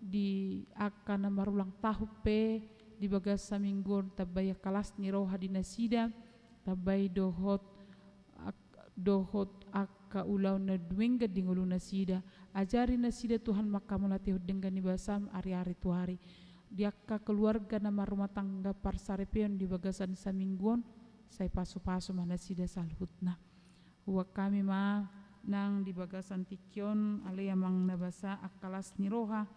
di akan marulang tahupe di bagas saminggon tabay kalas ni roha di nasida tabay dohot aka ulaw na duwengga di ngulu nasida ajari nasida Tuhan maka mulatihod dengan ni basam ari-ari tuhari dia ka keluarga nama rumah tangga parsarepeon di bagasan samingguon saya pasu-pasu mana sida salhutna huwa kami ma nang di bagasan tikyon ale amang nabasa akalas ni roha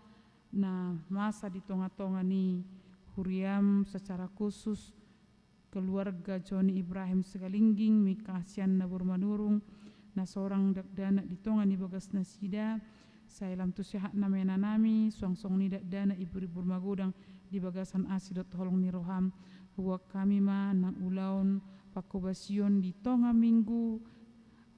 na masa di tonga-tonga ni huriam secara khusus keluarga Joni Ibrahim Segalingging mikasian na burmanurung na seorang dakdana di tonga ni bagas nasida saya lam tu sehat na menanami suang-suang ni dana ibu-ibu magodang di bagasan asidot holong ni roham huwa kami ma nang ulaun pakobasion di tonga minggu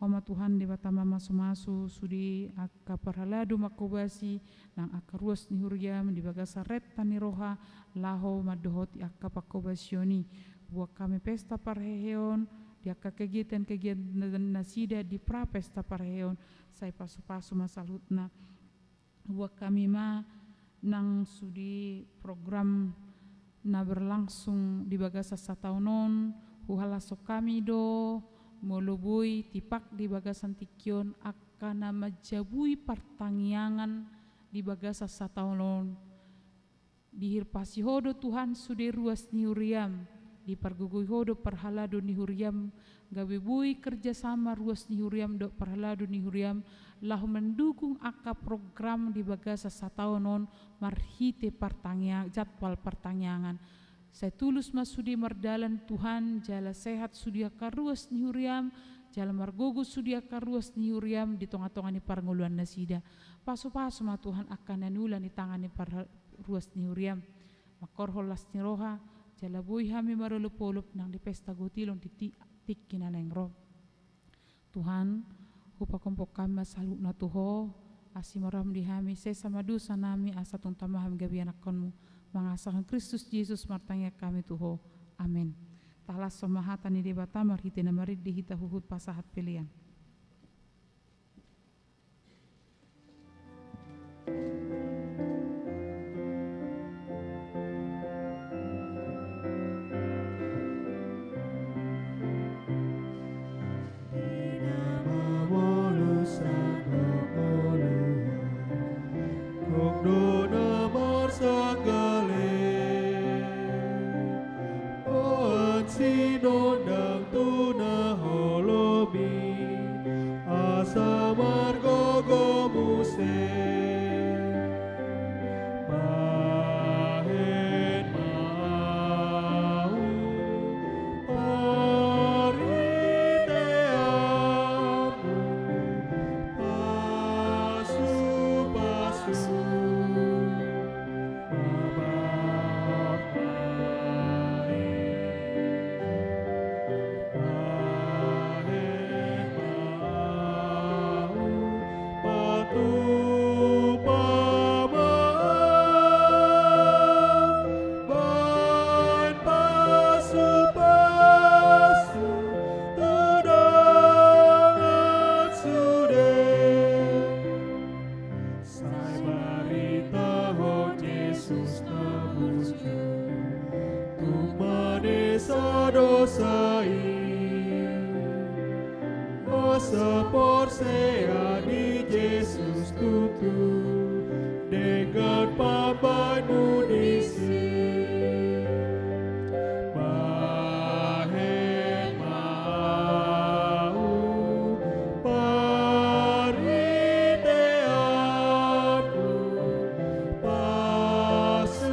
Oma Tuhan di batama masu-masu sudi aka parhaladu makobasi nang aka ruas ni huriam di bagasa retta ni roha laho madohoti aka pakobasioni huwa kami pesta parheheon di aka kegiatan nasida di pra pesta parheheon saya pasu-pasu masalutna huwa kami ma nang sudi program na berlangsung di bagasa sataunon huhalaso kami do moloboi tipak di bagasan tikyon akan majabui pertangyangan di bagasa sataunon dihirpasi hodo Tuhan sude ruas ni huriam di pargugui hodo perhalado ni huriam gabebui kerjasama ruas ni huriam do perhalado ni huriam lahu mendukung aka program di bagasa sataunon marhite jadwal pertangyangan saya tulus masudi mardalan Tuhan jala sehat sudia karuas ni huriam jala margogo sudia karuas ni huriam di tonga-tonga ni parnguluan nasida pasu-pasu ma Tuhan akan nanula ni tangan ni ruas ni huriam makorholas ni roha jala bui hami marulupolup nang di pesta gotilon di tik kinaleng roh Tuhan hupa kompok kami masaluk na tuho asimaram di hami sesama dosa nami asa tuntamaham gabi anakonmu mengasahkan Kristus Yesus martanya kami tuho amin tahlas somahatan ni debata marhite na marid dihita huhut pasahat pilihan Oh porsea di Yesus tutu dengan pambanmu di sini. Bahet mau pariteanmu pasu-pasu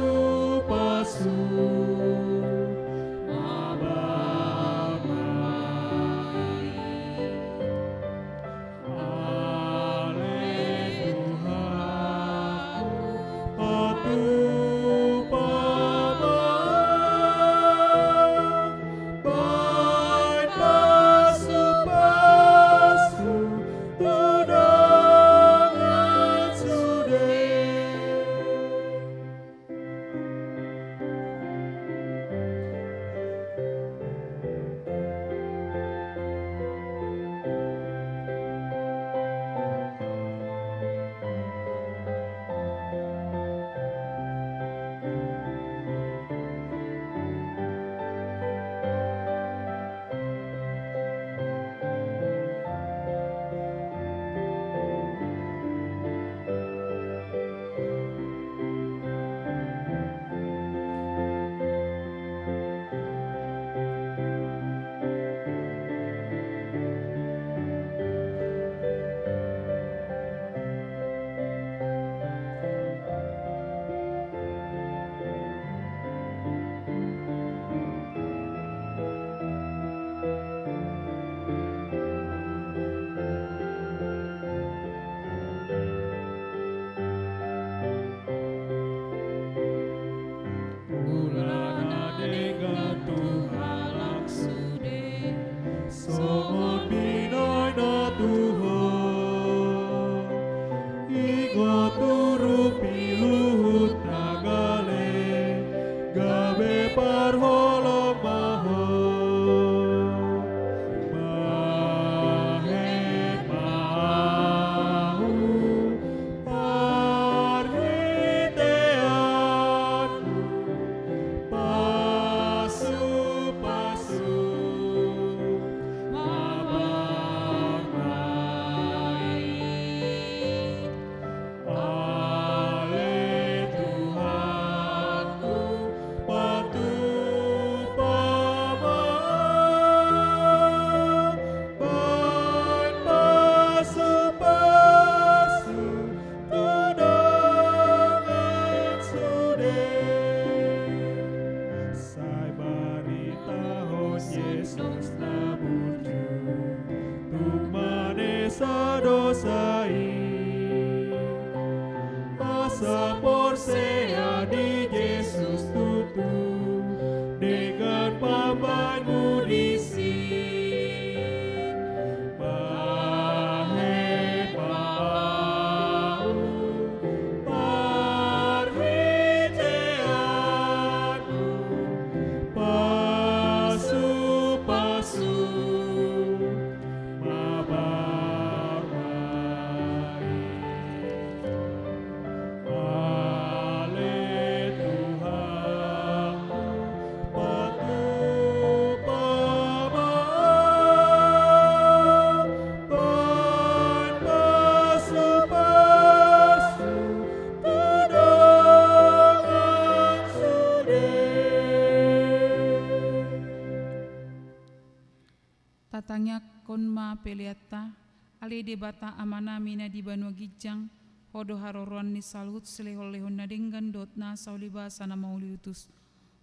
Tatangnya konma peliata ali debata amana mina di Banua Gijang hodo haroruan ni salut selehol-lehon na denggan dotna sauliba sana mauliutus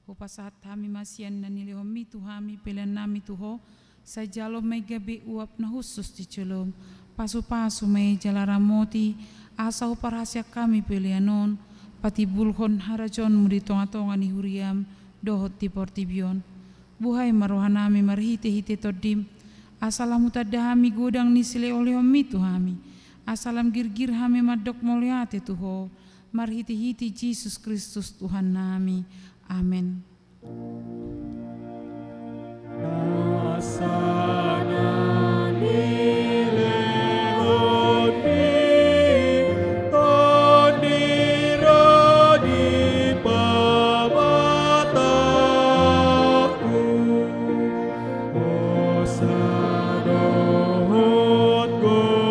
hupasahat hami masian na nilihomi tuhami pelian nami tuho sajalo may gabi uap na husus di celom pasu-pasu may jalaramoti asa uparasya kami pelianon pati bulhon harajon mudi tonga-tonga ni huriam dohot di portibion buhay marohanami marhite-hite todim asalam utadahami godang ni sile olehom tuhami asalam girgir hami madok moliate tuho marhiti-hiti Yesus Kristus Tuhan nami amin. Sadohot go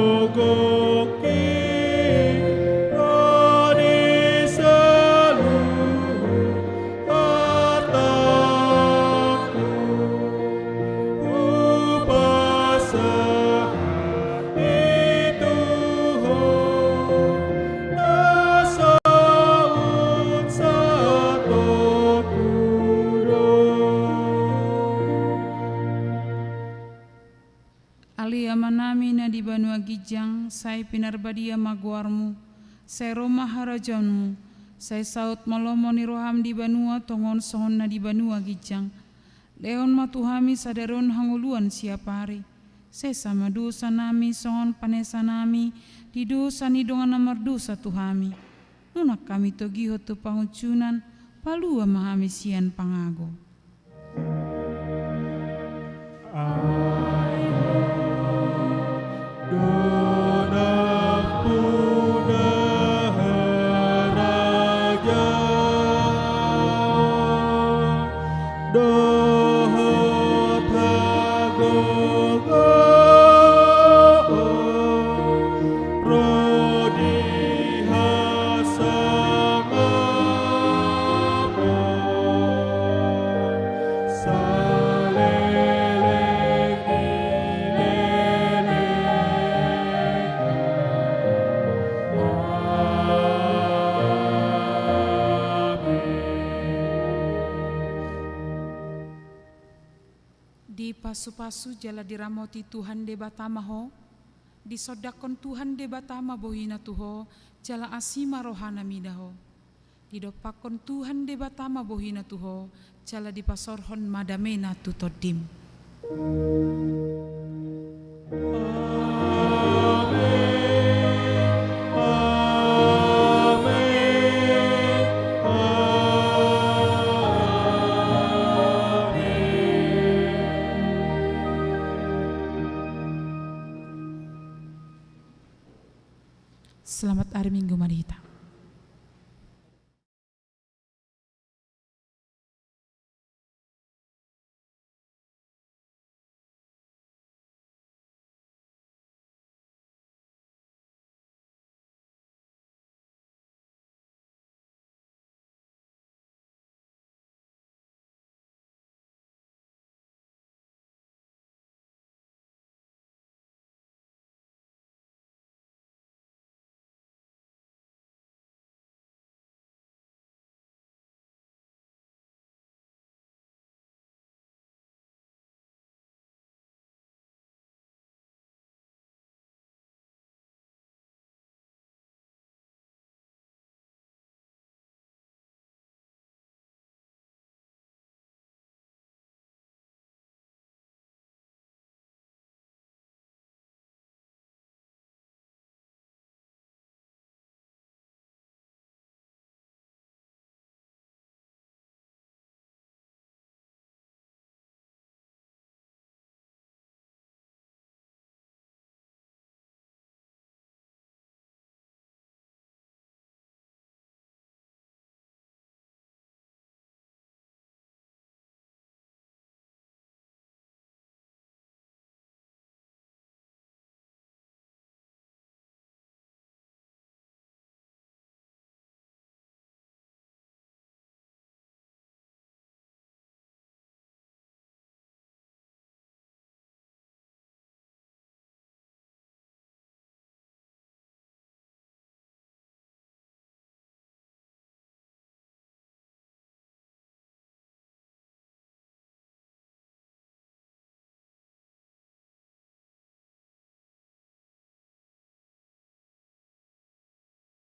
gijang, sai pinarbadia maguarmu, sai Roma harajanmu, sai saut malomo ni roham di banua tongon sohon na di banua gijang. Leon matuhami sadaron hanguluan siapari, sai sama dosa nami sohon panesa nami, di dosa ni dongan namar dosa tuhami. Nunak kami togiho tu pangucunan, palua mahami sian pangago. Di pasu-pasu jala diramoti Tuhan de batama ho, disodakon Tuhan de batama bohina tuho, jala asima rohana midaho. Didopakon Tuhan de batama bohina tuho, jala dipasorhon madamena tutodim. Selamat hari Minggu Madita.